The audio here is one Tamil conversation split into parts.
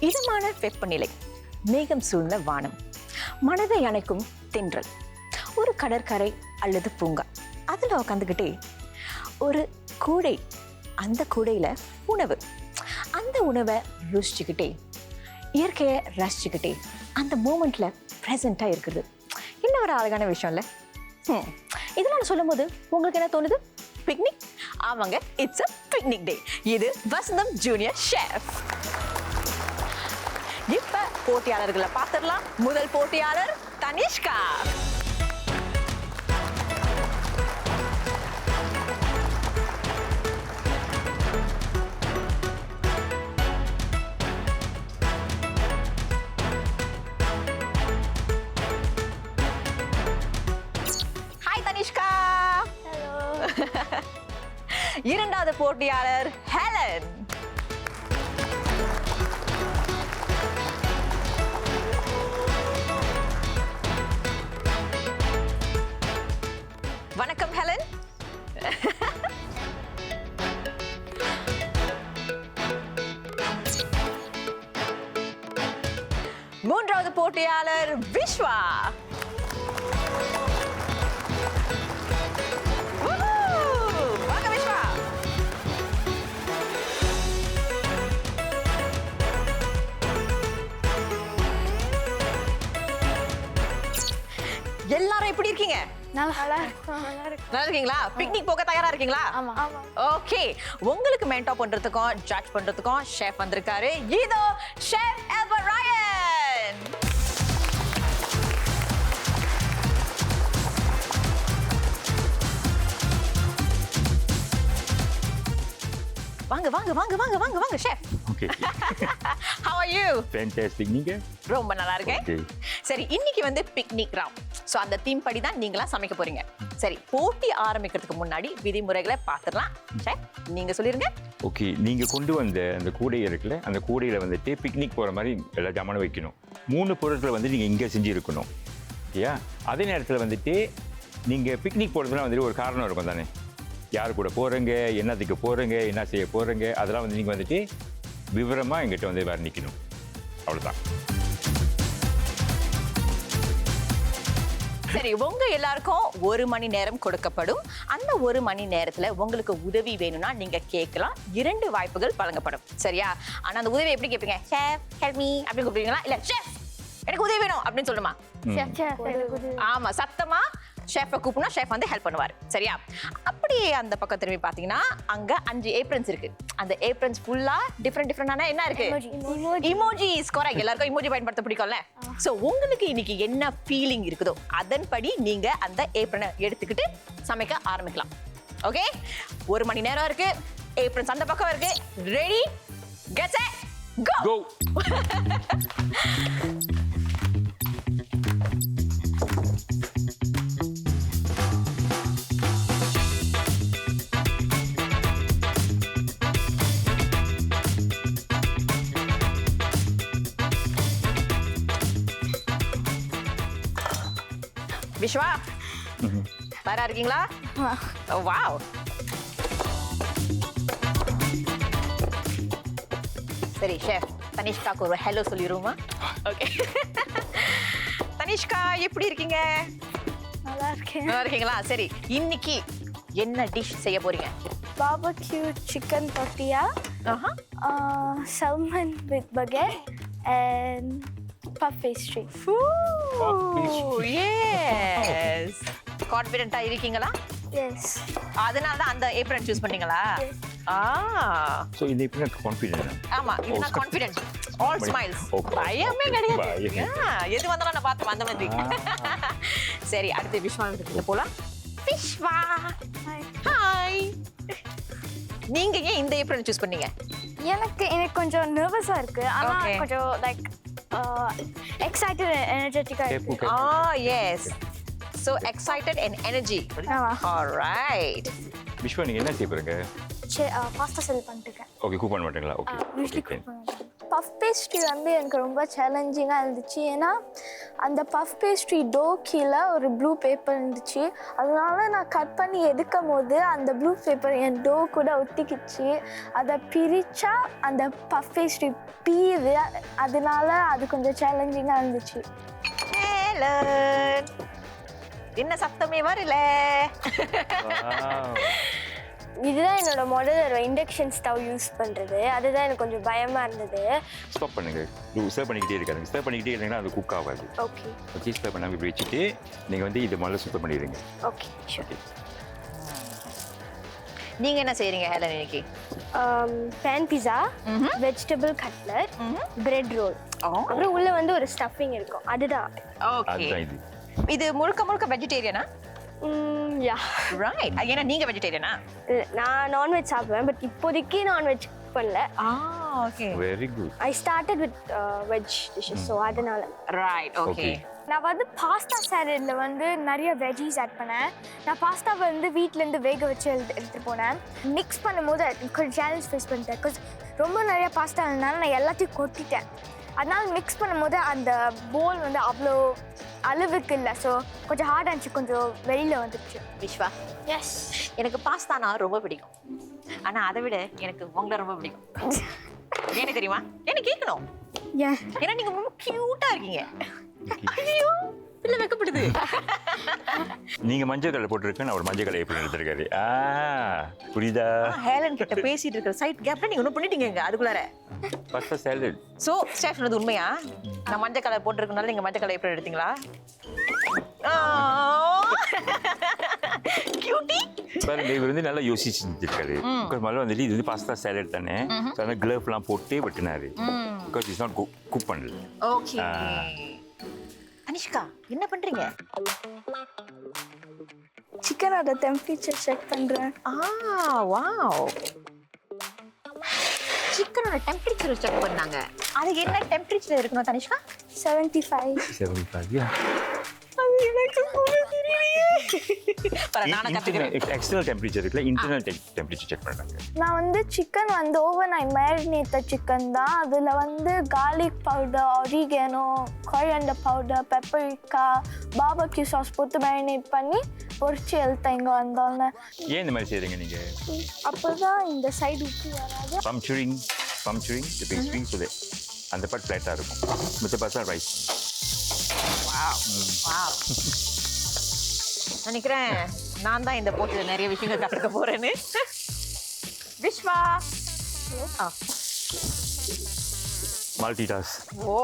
இதமான வெப்பநிலை, மேகம் சூழ்ந்த வானம், மனதை அணைக்கும் தென்றல், ஒரு கடற்கரை அல்லது பூங்கா, அதில் உட்காந்துக்கிட்டே ஒரு கூடை, அந்த கூடையில் உணவு, அந்த உணவை ருசிச்சுக்கிட்டே இயற்கையை ரசிச்சுக்கிட்டே அந்த மூமெண்ட்ல ப்ரெசென்ட்டாக இருக்குது. இன்னும் ஒரு அழகான விஷயம் இல்லை? இதெல்லாம் சொல்லும் போது உங்களுக்கு என்ன தோணுது? பிக்னிக்? ஆமாங்க, இட்ஸ் அ பிக்னிக் டே. இது வசந்தம் ஜூனியர் ஷெஃப். இப்ப போட்டியாளர்களை பார்த்துடலாம். முதல் போட்டியாளர் தனிஷ்கா. இரண்டாவது போட்டியாளர் ஹெலன். வணக்கம் ஹெலன். மூன்றாவது போட்டியாளர் விஸ்வா. எல்லாரும் எப்படி இருக்கீங்க? நல்லா இருக்கீங்களா? பிக்னிக் போக தயாரா இருக்கீங்களா? ஓகே, உங்களுக்கு மென்டார் பண்றதுக்கும் ஜட்ஜ் பண்றதுக்கும் ஷெஃப் வந்திருக்காரு. இதோ ஷெஃப் எல்வராயன். வாங்க வாங்க வாங்க வாங்க வாங்க வாங்க chef. Okay. How are you? Fantastic. நீங்க? ரொம்ப நல்லா இருக்கேன். சரி, இன்னைக்கு வந்து பிக்னிக் ரவுண்ட். சோ அந்த தீம் படி தான் நீங்களா சமைக்க போறீங்க. சரி, போட்டி ஆரம்பிக்கிறதுக்கு முன்னாடி விதிமுறைகளை பார்த்துடலாம். ஷெஃப், நீங்க சொல்லிருங்க. ஓகே, நீங்க கொண்டு வந்த அந்த கூடை இருக்குல்ல, அந்த கூடையில வந்துட்டு பிக்னிக் போற மாதிரி எல்லா ஜாமானும் வைக்கணும். 3 பொருட்களை வந்து நீங்க இங்கே செஞ்சு இருக்கணும். ஓகேயா? அதே நேரத்தில் வந்துட்டு நீங்க பிக்னிக் போறதுலாம் வந்துட்டு ஒரு காரணம் இருக்கும் தானே. யார் கூட போகிறீங்க, என்னத்துக்கு போகிறீங்க, என்ன செய்ய போகிறீங்க, அதெல்லாம் வந்து நீங்கள் வந்துட்டு விவரமாக எங்கிட்ட வந்து வர்ணிக்கணும். அவ்வளோதான். சரி, உங்க எல்லாருக்கும் 1 மணி நேரம் கொடுக்கப்படும். அந்த 1 மணி நேரத்துல உங்களுக்கு உதவி வேணும்னா நீங்க கேட்கலாம். 2 வாய்ப்புகள் வழங்கப்படும். சரியா? ஆனா அந்த உதவி எப்படி கேட்பீங்க? ஷெஃப் ஹெல்ப் மீ அப்படி கூப்பிடுவீங்களா? இல்ல ஷெஃப் எனக்கு உதவி வேணும் அப்படின்னு சொல்லுமா? ஆமா, சத்தமா ஷெஃபை கூப்பிடணும். ஷெஃப் வந்து ஹெல்ப் பண்ணுவார். சரியா? அப்படியே அந்த பக்கம் திரும்பி பார்த்தீங்கன்னா அங்க 5 ஏப்ரன்ஸ் இருக்கு. அந்த ஏப்ரன்ஸ் ஃபுல்லா டிஃப்ரெண்டான என்ன இருக்கு? இமோஜிஸ். கரெக்ட். எல்லாருக்கும் இமோஜி பயன்படுத்த பிடிக்கும்ல. சோ உங்களுக்கு இன்னைக்கு என்ன ஃபீலிங் இருக்குதோ அதன்படி நீங்க அந்த ஏப்ரனை எடுத்துக்கிட்டு சமைக்க ஆரம்பிக்கலாம். ஓகே, 1 மணி நேரம் இருக்கு. ஏப்ரன்ஸ் அந்த பக்கம் இருக்கு. ரெடி, கெட் செட், கோ. விஸ்வா, தயாரா இருக்கீங்களா? வாவ். சரி ஷெஃப், தனிஷ்காக்கு ஒரு ஹலோ சொல்லிடுவோமா? ஓகே. தனிஷ்கா, எப்படி இருக்கீங்க? நல்லா இருக்கேன். நல்லா இருக்கீங்களா? சரி, இன்னைக்கு என்ன டிஷ் செய்ய போறீங்க? Barbecue chicken tortilla, salmon with baguette and puff pastry. Yes. கான்ஃபிடென்ட்டா இருக்கீங்களா? Yes. அதனால தான் அந்த ஏப்ரன் சூஸ் பண்ணீங்களா? சோ இந்த ஏப்ரன் கான்ஃபிடென்ட். ஆமா, இது கான்ஃபிடென்ட். All smiles. பயமே கிடையாது. எது வந்தாலும் நான் பார்த்து வந்த மாதிரி. சரி, அடுத்து விஸ்வா கிட்ட போலாம். விஸ்வா, ஹாய். நீங்க ஏன் இந்த ஏப்ரன் சூஸ் பண்ணீங்க? எனக்கு கொஞ்சம் நர்வஸா இருக்கு. ஆனா கொஞ்சம் like excited and energetic. Yes. So excited and energy. All right. Vishwa, நீங்க என்ன செய்ய போறீங்க? பாஸ்தா செல் பண்ணிட்டேன். ஓகே, குக் பண்ண மாட்டீங்களா? ஓகே. யூசுவலி குக் பண்ணுவேன். பஃப் பேஸ்ட்ரி வந்து எனக்கு ரொம்ப சேலஞ்சிங்காக இருந்துச்சு. ஏன்னா அந்த பஃப் பேஸ்ட்ரி டோ கீழே ஒரு ப்ளூ பேப்பர் இருந்துச்சு. அதனால நான் கட் பண்ணி எடுக்கும் போது அந்த ப்ளூ பேப்பர் என் டோ கூட ஒட்டிக்கிச்சு. அதை பிரித்தா அந்த பஃப் பேஸ்ட்ரி பீது. அதனால அது கொஞ்சம் சேலஞ்சிங்காக இருந்துச்சு. என்ன சத்தமே வரல. இதுதான் என்னோட முதல் இண்டக்ஷன் ஸ்டவ் யூஸ் பண்ணுறது. அதுதான் எனக்கு கொஞ்சம் பயமாக இருந்தது. ஸ்டாப் பண்ணுங்க. சர்வ் பண்ணிக்கிட்டே இருக்காங்க. சர்வ் பண்ணிக்கிட்டே இருந்தீங்கன்னா அது குக் ஆகாது. ஓகே ஓகே, சர்வ் பண்ணாமல் இப்படி வச்சுட்டு நீங்கள் வந்து இதை முதல்ல சுத்தம் பண்ணிடுங்க. Okay sure. நீங்க என்ன செய்றீங்க ஹெலன் இன்னைக்கு? Pan pizza, vegetable cutlet, bread roll, அப்புறம் உள்ள வந்து ஒரு ஸ்டஃபிங் இருக்கும். அதுதான். ஓகே, இது முழுக்க வெஜிடேரியனா? Yeah right. ஏன்னா நீங்க வெஜிடேரியனா? நான் நான்வெஜ் சாப்பிடுவேன், பட் இப்போதைக்கு நான்வெஜ் பண்ணல. Okay, very good. I started with veg dishes, so அதனால. Right, okay. நான் வந்து பாஸ்தா சாலட்ல வந்து நிறைய வெஜ்ஜீஸ் ஆட் பண்ணேன். நான் பாஸ்தாவை வந்து வீட்டிலேருந்து வேக வச்சு எடுத்துகிட்டு போனேன். மிக்ஸ் பண்ணும்போது கொஞ்சம் சேலஞ்ச் ஃபேஸ் பண்ணிட்டேன். பிகாஸ் ரொம்ப நிறைய பாஸ்தா இருந்தனால நான் எல்லாத்தையும் கொட்டிட்டேன். அதனால மிக்ஸ் பண்ணும்போது அந்த போல் வந்து அவ்வளோ அளவுக்கு இல்லை. ஸோ கொஞ்சம் ஹார்ட் ஆச்சு, கொஞ்சம் வெளியில் வந்துடுச்சு. விஸ்வா, எஸ், எனக்கு பாஸ்தானா ரொம்ப பிடிக்கும். ஆனால் அதை விட எனக்கு உங்களை ரொம்ப பிடிக்கும். ஏன்னு தெரியுமா? என்ன கேட்கணும்? ஏன்னா நீங்கள் ரொம்ப க்யூட்டாக இருக்கீங்க. ஐயோ, இல்லை வைக்கப்படுது. நீங்க மஞ்சள் கலர் போட்டுருக்க, நான் ஒரு மஞ்சள் கலர் எப்படி எடுத்திருக்காரு. புரியுதா? ஹேலன் கிட்ட பேசிட்டு இருக்கிற சைட் கேப்ல நீங்க ஒன்றும் பண்ணிட்டீங்க அதுக்குள்ளார. Pasta salad. ஸோ ஸ்டெஃப் சொன்னது உண்மையா? நான் மஞ்சள் கலர் போட்டிருக்கனால நீங்க மஞ்சள் கலர் எப்படி எடுத்தீங்களா? கியூட்டி. பாருங்க, இவர் வந்து நல்லா யோசிச்சு செஞ்சிருக்காரு. முதல்ல வந்துட்டு இது வந்து பாஸ்தா சாலட் தானே, அதனால கிளவ்லாம் போட்டு வெட்டினாரு. பிகாஸ் இட்ஸ் நாட் குக் பண்ணல. ஓகே. அனிஷ்கா, என்ன பண்றீங்க? சிக்கனோட டெம்பரேச்சர் செக் பண்ணுறேன். வாவ், சிக்கனோட டெம்பரேச்சர் செக் பண்ணாங்க. அது என்ன டெம்பரேச்சர் இருக்கணும் தனிஷ்கா? 75. 75. எக்ஸ்டர்னல் டெம்பரேச்சர் இருக்குல்ல, இன்டர்னல் டெம்பரேச்சர் செக் பண்றாங்க. நான் வந்து சிக்கன் வந்து ஓவர் நைட் மேரினேட்டட் சிக்கன் தான். அதில் வந்து garlic powder, oregano, coriander powder, பெப்பரிக்கா, barbecue sauce போட்டு மேரினேட் பண்ணி பொரிச்சு எழுத்தேன் இங்கே வந்தோன்னே. ஏன் இந்த மாதிரி செய்றீங்க நீங்க? அப்போதான் இந்த சைடு உப்பு வராது. பம்ச்சுரிங் the pastry so that அந்த பார்ட் ஃப்ளாட்டாக இருக்கும். மற்ற பார்ட் ரைஸ். வாவ். நினைக்கிறேன் நான் தான் இந்த போட்டியில் நிறைய விஷயங்கள் கற்றுக்க போறேன்னு. Vishwa, multi task. Oh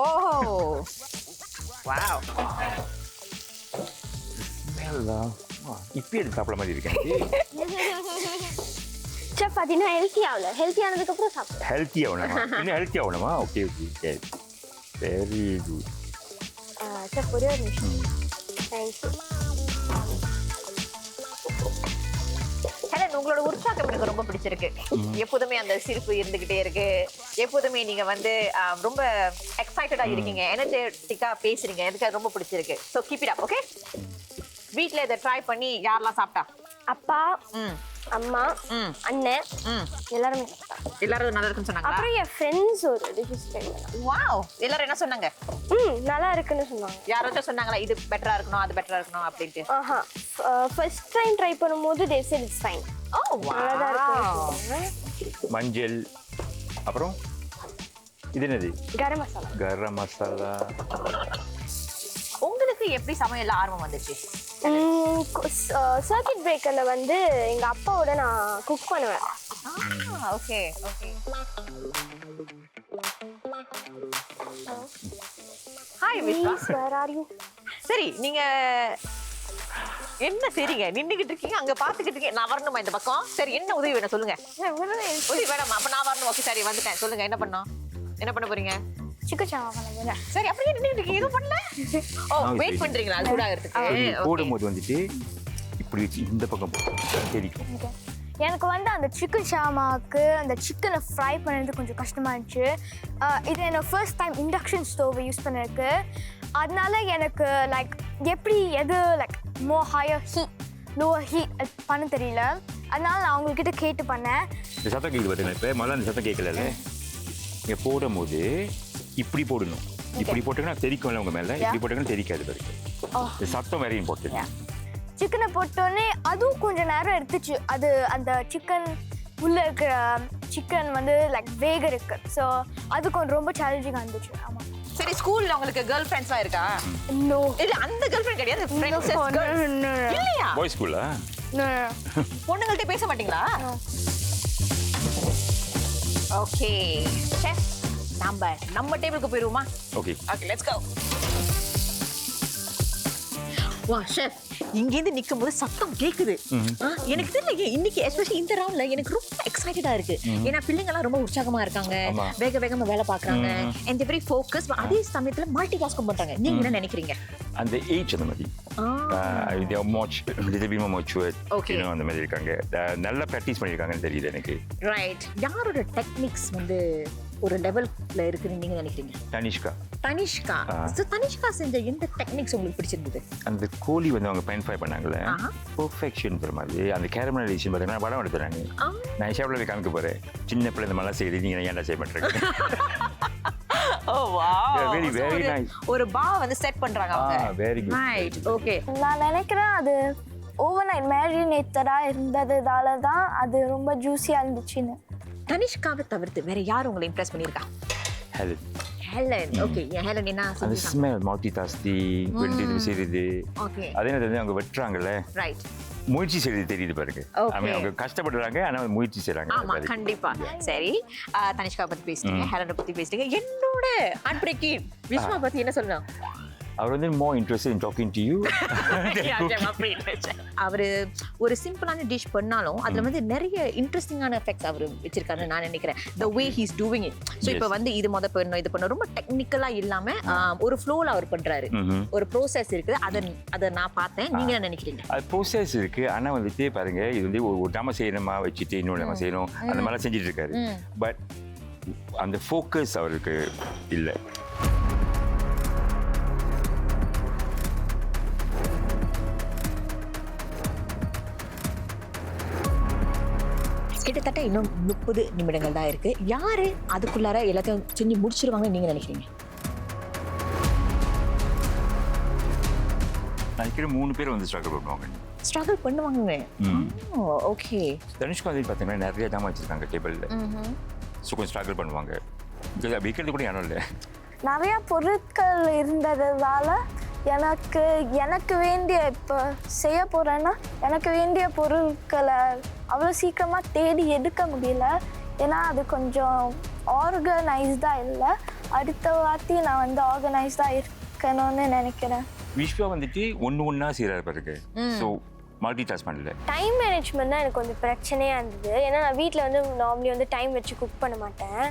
wow. இப்போ எடுத்து சாப்பிட மாதிரி இருக்கேன். செஃப், அது இன்னும் ஹெல்த்தி ஆகல. ஹெல்த்தி ஆனதுக்கப்புறம் சாப்பிடுவேன். ஹெல்த்தி ஆகணுமா? இன்னும் ஹெல்த்தி ஆகணுமா? Okay okay, very good. Chef, ஒரே ஒரு நிமிஷம். தேங்க்யூ. ஹெலன், உங்களோட உற்சாகம் எனக்கு ரொம்ப பிடிச்சிருக்கு. எப்போதுமே அந்த சிரிப்பு இருந்துகிட்டே இருக்கு. எப்போதுமே நீங்க வந்து ரொம்ப எக்ஸைட்டடா இருக்கீங்க, எனர்ஜெட்டிக்கா பேசுறீங்க. எனக்கு அது ரொம்ப பிடிச்சிருக்கு. So keep it up. Okay, வீட்டில் இதை ட்ரை பண்ணி யாரெல்லாம் சாப்பிட்டா? அப்பா, அம்மா, அண்ணன், எல்லாரும் எல்லாரும் நல்லா இருக்குன்னு சொன்னாங்க. அப்புறம் என் ஃப்ரெண்ட்ஸ் ஒரு டிஷ் ட்ரை பண்ணாங்க. வாவ், எல்லாரும் என்ன சொன்னாங்க? நல்லா இருக்குன்னு சொன்னாங்க. யாராச்சும் சொன்னாங்களா இது பெட்டரா இருக்கணும், அது பெட்டரா இருக்கணும் அப்படின்ட்டு? ஃபர்ஸ்ட் டைம் ட்ரை பண்ணும்போது they said it's fine. நல்லா இருக்கு. மஞ்சள், அப்புறம் இது என்னது? கரம் மசாலா. கரம் மசாலா. உங்களுக்கு எப்படி சமையல்ல ஆர்வம் வந்துச்சு? சர்க்கிட் பிரேக்கர்ல வந்து எங்க அப்பாவோட நான் குக் பண்ணுவேன். Okay okay. Hi Vishwa, where are you? சரி, நீங்க என்ன செய்றீங்க? நின்னுகிட்டு இருக்கீங்க, அங்க பாத்துக்கிட்டு இருக்கீங்க. நான் வரணுமா இந்த பக்கம்? சரி, என்ன உதவி வேணும் சொல்லுங்க. உதவி வேணாமா? அப்ப நான் வரணும். ஓகே, சரி வந்துட்டேன். சொல்லுங்க, என்ன பண்ணணும்? என்ன பண்ண போறீங்க? சிக்கன் சாவா பண்ண போறேன். சரி, அப்படியே நின்னுகிட்டு இருக்கீங்க, எதுவும் பண்ணல? வெயிட் பண்றீங்களா சூடாகிறதுக்கு? போடும்போது வந்துட்டு இப்படி வச்சு இந்த பக்கம் தெரிக்கும். எனக்கு வந்து அந்த சிக்கன் ஷாமாவுக்கு அந்த சிக்கனை ஃப்ரை பண்ணுறது கொஞ்சம் கஷ்டமாக இருந்துச்சு. இது என்னோட ஃபர்ஸ்ட் டைம் இண்டக்ஷன் ஸ்டோவை யூஸ் பண்ணிருக்கு. அதனால எனக்கு லைக் எப்படி எது like higher heat lower heat பண்ண தெரியல. அதனால நான் அவங்கக்கிட்ட கேட்டு பண்ணேன். இந்த சத்தம் கேட்குது பார்த்தீங்களா? இப்போ முதல்ல அந்த சத்தம் கேட்கல. இங்கே போடும்போது இப்படி போடணும். இப்படி போட்டீங்கன்னா தெரிக்கும்ல உங்க மேல, இப்படி போட்டீங்கன்னா தெரிக்காது வரைக்கும். சத்தம் வெரி இம்பார்ட்டன்ட். சிக்கனை போட்டோடனே அதுவும் கொஞ்சம் நேரம் எடுத்துச்சு. அது அந்த சிக்கன் உள்ள இருக்கிற சிக்கன் வந்து லைக் வேக இருக்கு. ஸோ அது கொஞ்சம் ரொம்ப சேலஞ்சிங்காக இருந்துச்சு. ஆமாம். சரி, ஸ்கூல்ல உங்களுக்கு கேர்ள் ஃப்ரெண்ட்ஸ்லாம் இருக்கா? நோ, இல்ல அந்த கேர்ள் ஃப்ரெண்ட் கிடையாது, ஃப்ரெண்ட்ஸ் இல்லையா? பாய்ஸ் ஸ்கூலா? பொண்ணுங்கள்ட்ட பேச மாட்டீங்களா? ஓகே செஃப், நம்ம டேபிளுக்கு போயிருவோமா? Okay okay, let's go. வா செஃப், இங்கேருந்து நிற்கும் போது சத்தம் கேட்குது. எனக்கு தெரியல, இன்னைக்கு எஸ்பெஷலி இந்த ரவுண்ட்ல எனக்கு ரொம்ப எக்ஸைட்டடா இருக்கு. ஏன்னா பிள்ளைங்கலாம் ரொம்ப உற்சாகமா இருக்காங்க, வேக வேகமா வேலை பார்க்கறாங்க, அண்ட் வெரி ஃபோக்கஸ். அதே சமயத்துல மல்டி டாஸ்க் பண்றாங்க. நீங்க என்ன நினைக்கிறீங்க? அந்த ஏஜ் அந்த மாதிரி அந்த மாதிரி இருக்காங்க. நல்லா ப்ராக்டிஸ் பண்ணியிருக்காங்கன்னு தெரியுது எனக்கு. ரைட். யாரோட டெக்னிக்ஸ் வந்து ஒரு லெவல்ல இருக்குன்னு நீங்க நினைக்கிறீங்க? தனிஷ்கா. So, தனிஷ்கா செஞ்ச எந்த டெக்னிக்ஸ் உங்களுக்கு பிடிச்சிருந்தது? அந்த கோழி வந்து அவங்க பயன்ஃபை பண்ணாங்கல்ல, பெர்ஃபெக்ஷன் மாதிரி அந்த கேரமலைசேஷன் பார்த்தீங்கன்னா படம் எடுத்துறாங்க. நான் ஷேப்ல போய் காமிக்க போறேன். சின்ன பிள்ளை இந்த மாதிரிலாம் செய்யுது, நீங்க ஏன்டா செய்ய மாட்டீங்க? Oh wow. Very very nice. ஒரு பா வந்து செட் பண்றாங்க அவங்க. Very good. Right. Okay. நான் நினைக்கிறேன் அது ஓவர்நைட் மேரினேட்டடா இருந்ததால தான் அது ரொம்ப ஜூஸியா இருந்துச்சுன்னு. தனிஷ்காவை தவிர்த்து வேற யார் உங்களை இம்ப்ரெஸ் பண்ணிருக்கா? ஹெலன். ஓகே, ஹெலன் என்ன அந்த செஞ்சாங்க? ஸ்மெல் மல்டி டாஸ்கிங் வெட்டி செய்யுது. ஓகே. அதே நேரத்துல அவங்க வெட்டுறாங்கல்ல, ரைட், முயற்சி செய்யறது தெரியுது பாருங்க. அவங்க கஷ்டப்படுறாங்க, ஆனா முயற்சி செய்றாங்க. ஆமா, கண்டிப்பா. சரி, தனிஷ்கா பத்தி பேசிட்டீங்க, ஹெலனை பத்தி பேசிட்டீங்க. என்னோட அன்பரேக்கி விஸ்வா பத்தி என்ன சொல்லணும்? அவர் வந்து more interested in talking to you. அவரு ஒரு சிம்பிளான டிஷ் பண்ணாலும் அதுல வந்து நிறைய இன்ட்ரெஸ்டிங்கான எஃபெக்ட்ஸ் அவர் வச்சிருக்காருன்னு நான் நினைக்கிறேன். the way he's doing it. So இப்போ வந்து இது பண்ணணும், இது பண்ணணும், ரொம்ப டெக்னிக்கலா இல்லாம ஒரு ஃப்ளோல அவர் பண்றாரு. ஒரு ப்ரோசஸ் இருக்கு, அத நான் பார்த்தேன். நீங்க என்ன நினைக்கிறீங்க? அது ப்ரோசஸ் இருக்கு, ஆனா வந்துட்டு பாருங்க, இது வந்து ஒரு நம்ம செய்யணுமா வச்சுட்டு இன்னொரு நம்ம செய்யணும், அந்த மாதிரிலாம் செஞ்சுட்டு இருக்காரு. பட் அந்த ஃபோக்கஸ் அவருக்கு இல்லை. கிட்டத்தட்ட இன்னும் 30 நிமிடங்கள் தான் இருக்கு. யாரு அதுக்குள்ளார எல்லாத்தையும் செஞ்சு முடிச்சிருவாங்கன்னு நீங்க நினைக்கிறீங்க? நினைக்கிறேன் 3 பேர் வந்து ஸ்ட்ரகிள் பண்ணுவாங்க. ஸ்ட்ரகிள் பண்ணுவாங்க. ஓகே. தனுஷ்கா வந்து பார்த்தீங்கன்னா நிறைய ஜாமான் வச்சிருக்காங்க டேபிளில். ஸோ கொஞ்சம் ஸ்ட்ரகிள் பண்ணுவாங்க. வைக்கிறது கூட யாரும் இல்லை. நிறைய பொருட்கள் இருந்ததால எனக்கு வேண்டிய இப்போ செய்ய போகிறேன்னா எனக்கு வேண்டிய பொருட்களை அவ்வளோ சீக்கிரமாக தேடி எடுக்க முடியல. ஏன்னா அது கொஞ்சம் ஆர்கனைஸ்டாக இல்லை. அடுத்த வாட்டி நான் வந்து ஆர்கனைஸ்டாக இருக்கணும்னு நினைக்கிறேன். விஸ்வா வந்துட்டு ஒன்றா செய்கிறாரு பாருங்க. ஸோ மல்டி டாஸ்க் பண்ணல. டைம் மேனேஜ்மெண்ட் தான் எனக்கு கொஞ்சம் பிரச்சனையாக இருந்தது. ஏன்னா நான் வீட்டில் வந்து நார்மலி வந்து டைம் வச்சு குக் பண்ண மாட்டேன்.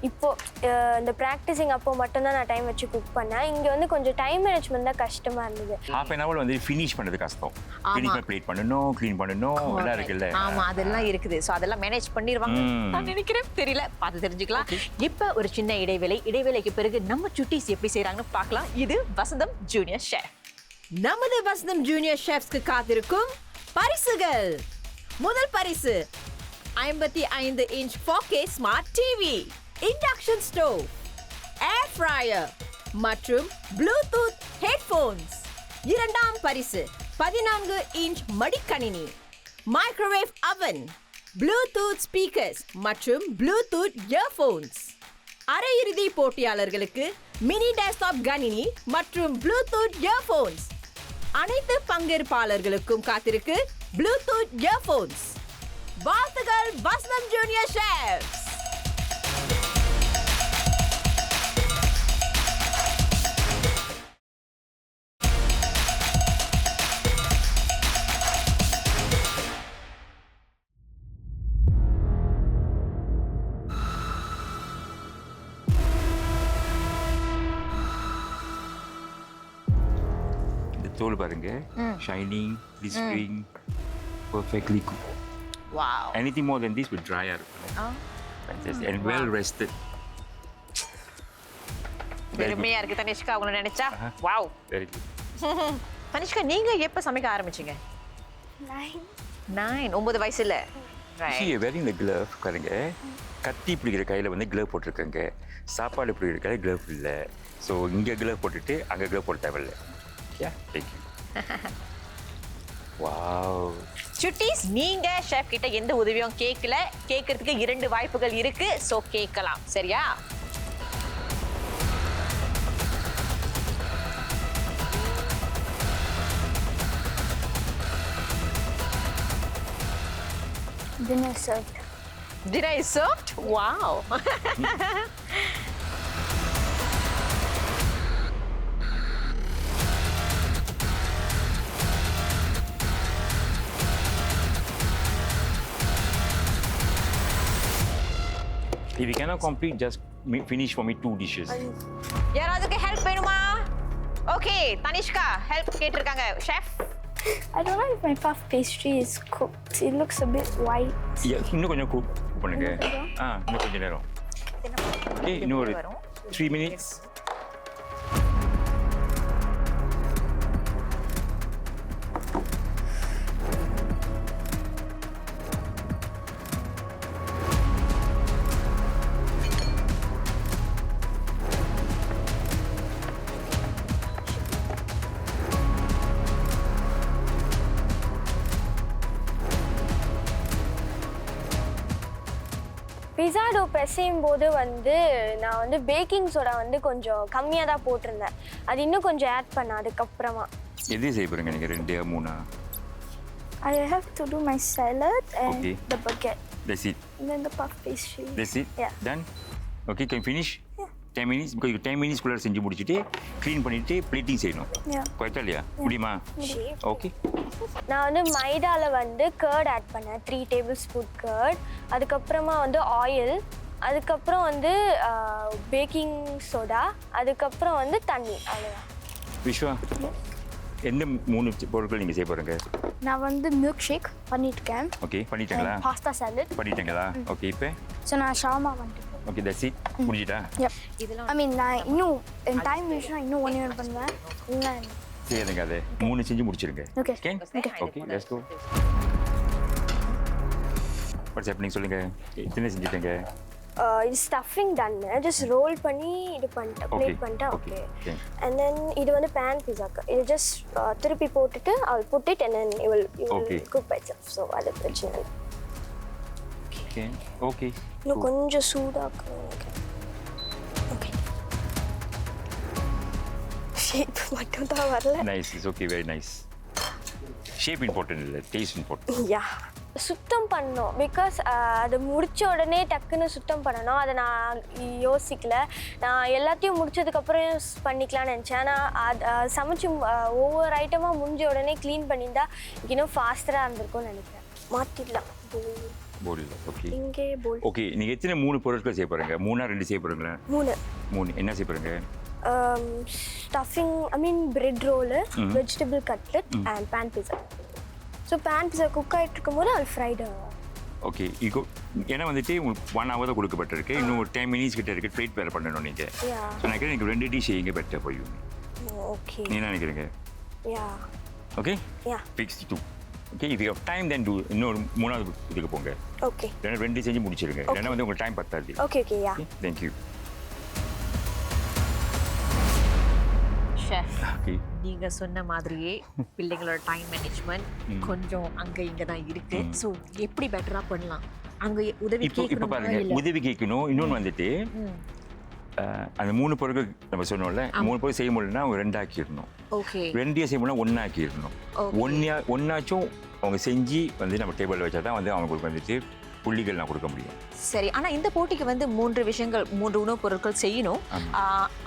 இப்போது இந்த ப்ராக்டிஸிங் அப்போ மட்டும்தான் நான் டைம் வச்சு குக் பண்ணேன். இங்கே வந்து கொஞ்சம் டைம் மேனேஜ்மெண்ட் தான் கஷ்டமாக இருந்தது. ஹாஃப் அன் ஹவர் வந்து ஃபினிஷ் பண்ணுறது கஷ்டம். ஃபினிஷ் பிளேட் பண்ணணும், க்ளீன் பண்ணணும், எல்லாம் இருக்குல்ல. ஆமாம், அதெல்லாம் இருக்குது. ஸோ அதெல்லாம் மேனேஜ் பண்ணிடுவாங்க நான் நினைக்கிறேன். தெரியல, பார்த்து தெரிஞ்சுக்கலாம். இப்போ ஒரு சின்ன இடைவேளைக்கு பிறகு நம்ம சுட்டீஸ் எப்படி செய்கிறாங்கன்னு பார்க்கலாம். இது வசந்தம் ஜூனியர் ஷெஃப். நமது வசந்தம் ஜூனியர் ஷெஃப்ஸ்க்கு காத்திருக்கும் பரிசுகள். முதல் பரிசு 55 inch 4K smart TV, induction stove, ஏர் ஃப்ரையர் மற்றும் ப்ளூடூத் ஹெட்ஃபோன்ஸ். இரண்டாம் பரிசு 14 இன்ச் மடிக்கணினி, மைக்ரோவேவ் அவன், ப்ளூடூத் ஸ்பீக்கர்ஸ் மற்றும் ப்ளூடூத் இயர்ஃபோன்ஸ். அரையிறுதி போட்டியாளர்களுக்கு மினி டெஸ்க்டாப் கணினி மற்றும் ப்ளூடூத் இயர்ஃபோன்ஸ். அனைத்து பங்கேற்பாளர்களுக்கும் காத்திருக்கு ப்ளூடூத் இயர்ஃபோன்ஸ். வாழ்த்துக்கள் வசந்தம் ஜூனியர் ஷெஃப்ஸ். தோல் பாருங்க, shining, கிளிஸ்டரிங், perfectly cooked. Wow. Anything more than this would dry out. Fantastic and well rested. பெருமையா இருக்கு தனிஷ்கா உங்களை நினைச்சா. Wow, very good. தனிஷ்கா, நீங்க எப்ப சமைக்க ஆரம்பிச்சீங்க? 9. 9 வயசுல. See, you're wearing the glove, பாருங்க. கத்தி பிடிக்கிற கையில் வந்து க்ளவ் போட்டிருக்கேங்க. சாப்பாடு பிடிக்கிற கையில் க்ளவ் இல்லை. ஸோ இங்கே க்ளவ் போட்டுட்டு அங்கே க்ளவ் போட தேவையில்லை. யா, தேங்க்யூ. வாவ். சுட்டீஸ், நீங்க ஷெஃப் கிட்ட எந்த உதவியும் கேட்கல. கேட்கறதுக்கு 2 வாய்ப்புகள் இருக்கு. ஸோ கேட்கலாம். சரியா? Dinner served. Dinner is served? Wow. If you cannot complete, just finish for me 2 dishes. யாராவது ஹெல்ப் வேணுமா? ஓகே, தனிஷ்கா ஹெல்ப் கேட்டிருக்காங்க. Chef, I don't know if my puff pastry is cooked. It looks a bit white. இன்னும் கொஞ்சம் குக் பண்ணுங்க. இன்னும் கொஞ்சம் நேரம். ஓகே, இன்னும் ஒரு 3 minutes. பிஸா டோ பிசையும் போது வந்து நான் வந்து பேக்கிங் சோடா வந்து கொஞ்சம் கம்மியாக தான் போட்டிருந்தேன். அது இன்னும் கொஞ்சம் ஆட் பண்ணேன் அதுக்கப்புறமா. எது செய்ய போறீங்க நீங்கள்? 2 3? I have to do my salad and Okay. the baguette. That's it. And then the puff pastry. That's it? Yeah. Done? Okay, can you finish? Yeah. 10 minutes? Because 10 minutes குள்ள செஞ்சு முடிச்சிட்டு க்ளீன் பண்ணிட்டு பிளேட்டிங் செய்யணும். Yeah. கரெக்டா இல்லையா? முடியுமா? ஓகே. நான் வந்து மைதாவில் வந்து கர்ட் ஆட் பண்ணேன், 3 டேபிள் ஸ்பூன் கர்ட். அதுக்கப்புறமா வந்து ஆயில், அதுக்கப்புறம் வந்து பேக்கிங் சோடா, அதுக்கப்புறம் வந்து தண்ணி. அவ்வளோதான். விஸ்வா, எந்த 3 பொருட்கள் நீங்கள் செய்ய போகிறீங்க? நான் வந்து மில்க் ஷேக் பண்ணிட்டுருக்கேன். ஓகே, பண்ணிட்டீங்களா? பாஸ்தா சாலட் பண்ணிட்டீங்களா? ஓகே, இப்போ ஸோ நான் ஷாமா வந்துட்டேன். Okay, that's it. முடிஞ்சிட்டா? இதெல்லாம் ஐ மீன் நான் இன்னும் என் டைம் இருந்துச்சுன்னா இன்னும் 1 year பண்ணுவேன். இல்லை செய்யாதுங்க, அது 3 செஞ்சு முடிச்சிருங்க. Okay. Okay, let's go. What's happening சொல்லுங்க. எத்தனை செஞ்சுட்டீங்க? இது ஸ்டஃபிங் தானே, ஜஸ்ட் ரோல் பண்ணி இது பண்ணிட்டேன், பிளேட் பண்ணிட்டேன். ஓகே. அண்ட் தென் இது வந்து பேன் பிஸாக்கு இது ஜஸ்ட் திருப்பி போட்டுட்டு I'll put it and then it will cook by itself. So அது பிரச்சனை இல்லை. Okay okay. இன்னும் கொஞ்சம் சூடாக்கணும். ஓகே. ஷேப் மட்டும் தான் வரல. Nice, it's okay, very nice. Shape important இல்லை, டேஸ்ட் இம்பார்ட்டன்ட். யா, சுத்தம் பண்ணணும். பிகாஸ் அது முடித்த உடனே டக்குன்னு சுத்தம் பண்ணணும். அதை நான் யோசிக்கல. நான் எல்லாத்தையும் முடிச்சதுக்கப்புறம் பண்ணிக்கலாம்னு நினச்சேன். ஆனால் அது சமைச்சு ஒவ்வொரு ஐட்டமாக முடிஞ்ச உடனே க்ளீன் பண்ணியிருந்தா இன்னும் ஃபாஸ்டராக இருந்திருக்கும்னு நினைக்கிறேன். மாற்றிடலாம். போல் ஓகே. இங்கே போல். ஓகே, நீங்கள் எத்தனை 3 பொருட்கள் செய்ய போகிறீங்க? 3 2 செய்ய போகிறீங்களா? 3. என்ன செய்ய போகிறீங்க? Stuffing, I mean bread roll, vegetable cutlet and pan pizza. So pan pizza cook ஆகிட்டு இருக்கும்போது அது ஃப்ரைடு. ஓகே, இப்போ ஏன்னா வந்துட்டு 1 hour தான் கொடுக்கப்பட்டிருக்கு. இன்னும் ஒரு 10 minutes கிட்ட இருக்குது. பிளேட் வேறு பண்ணணும் நீங்கள். ஸோ நினைக்கிறேன் நீங்கள் 2 டிஷ் செய்யுங்க, பெட்டர் போய். ஓகே. நீ என்ன நினைக்கிறீங்க? Yeah. Okay. Yeah. Fix 2. Okay, if you have time then two. இன்னொரு 3வது இதுக்கு போங்க. ஓகே. இல்லைன்னா 2 செஞ்சு முடிச்சிருங்க. இல்லைன்னா வந்து உங்களுக்கு டைம் பத்தாது. Okay okay. Yeah. Thank you. Chef, okay, நீங்க சொன்ன மாதிரியே பிள்ளைங்களோட டைம் மேனேஜ்மெண்ட் கொஞ்சம் அங்க இங்க தான் இருக்கு. ஸோ எப்படி பெட்டரா பண்ணலாம்? அங்க உதவி இப்போ கேட்கணும் பாருங்க, உதவி கேட்கணும். இன்னொன்று வந்துட்டு அந்த 3 பொருட்கள் நம்ம சொன்னோம்ல, 3 பொருள் செய்ய முடியலன்னா அவங்க 2 ஆக்கிடணும். ஓகே. 2 செய்ய முடியல 1 ஆக்கிடணும். ஒன்னாச்சும் அவங்க செஞ்சு வந்து நம்ம டேபிளில் வச்சா தான் வந்து அவங்களுக்கு வந்துட்டு புள்ளிகள் நான் கொடுக்க முடியும். சரி, ஆனா இந்த போட்டிக்கு வந்து 3 விஷயங்கள், 3 உணவுப் பொருட்கள் செய்யணும்.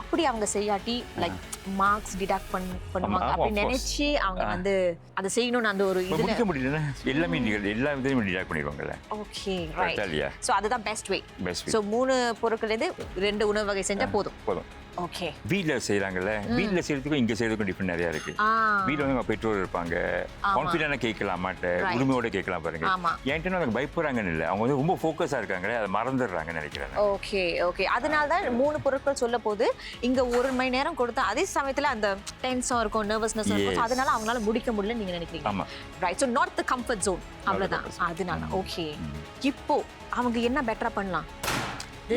அப்படி அவங்க செய்யாட்டி லைக் மார்க்ஸ் டிடக்ட் பண்ணுவாங்க அப்படி நினைச்சு அவங்க வந்து அதை செய்யணும்னு அந்த ஒரு இதுல முடிக்க முடியலன்னா எல்லாமே எல்லா விதத்தையும் டிடக்ட் பண்ணிடுவாங்கல்ல. Okay, right. சோ அதுதான் பெஸ்ட் வே. சோ 3 பொருட்கள் இருந்து 2 உணவு வகை செஞ்சா போதும். ஓகே. வீட்டில் செய்கிறாங்கல்ல, வீட்டில் செய்கிறதுக்கும் இங்கே செய்கிறதுக்கும் டிஃப்ரெண்ட் நிறையா இருக்கு. வீட்டில் வந்து அவங்க பெற்றோர் இருப்பாங்க, கான்ஃபிடென்ட்டாக கேட்கலாம், உரிமையோட கேட்கலாம். பாருங்க, என்கிட்ட அவங்க பயப்படுறாங்கன்னு இல்லை, அவங்க வந்து ரொம்ப ஃபோக்கஸாக இருக்காங்களே, அதை மறந்துடுறாங்கன்னு நினைக்கிறேன். Okay okay. அதனால தான் 3 பொருட்கள் சொல்ல போது இங்க 1 மணி நேரம் கொடுத்தா அதே சமயத்துல அந்த டென்ஸும் இருக்கும், நர்வஸ்னஸ் இருக்கும். So, அதனால அவங்களால முடிக்க முடியல நீங்க நினைக்கிறீங்க. ஆமா. Right. So not the comfort zone, அவ்வளவுதான். அதனால ஓகே. இப்போ அவங்க என்ன பெட்டரா பண்ணலாம்?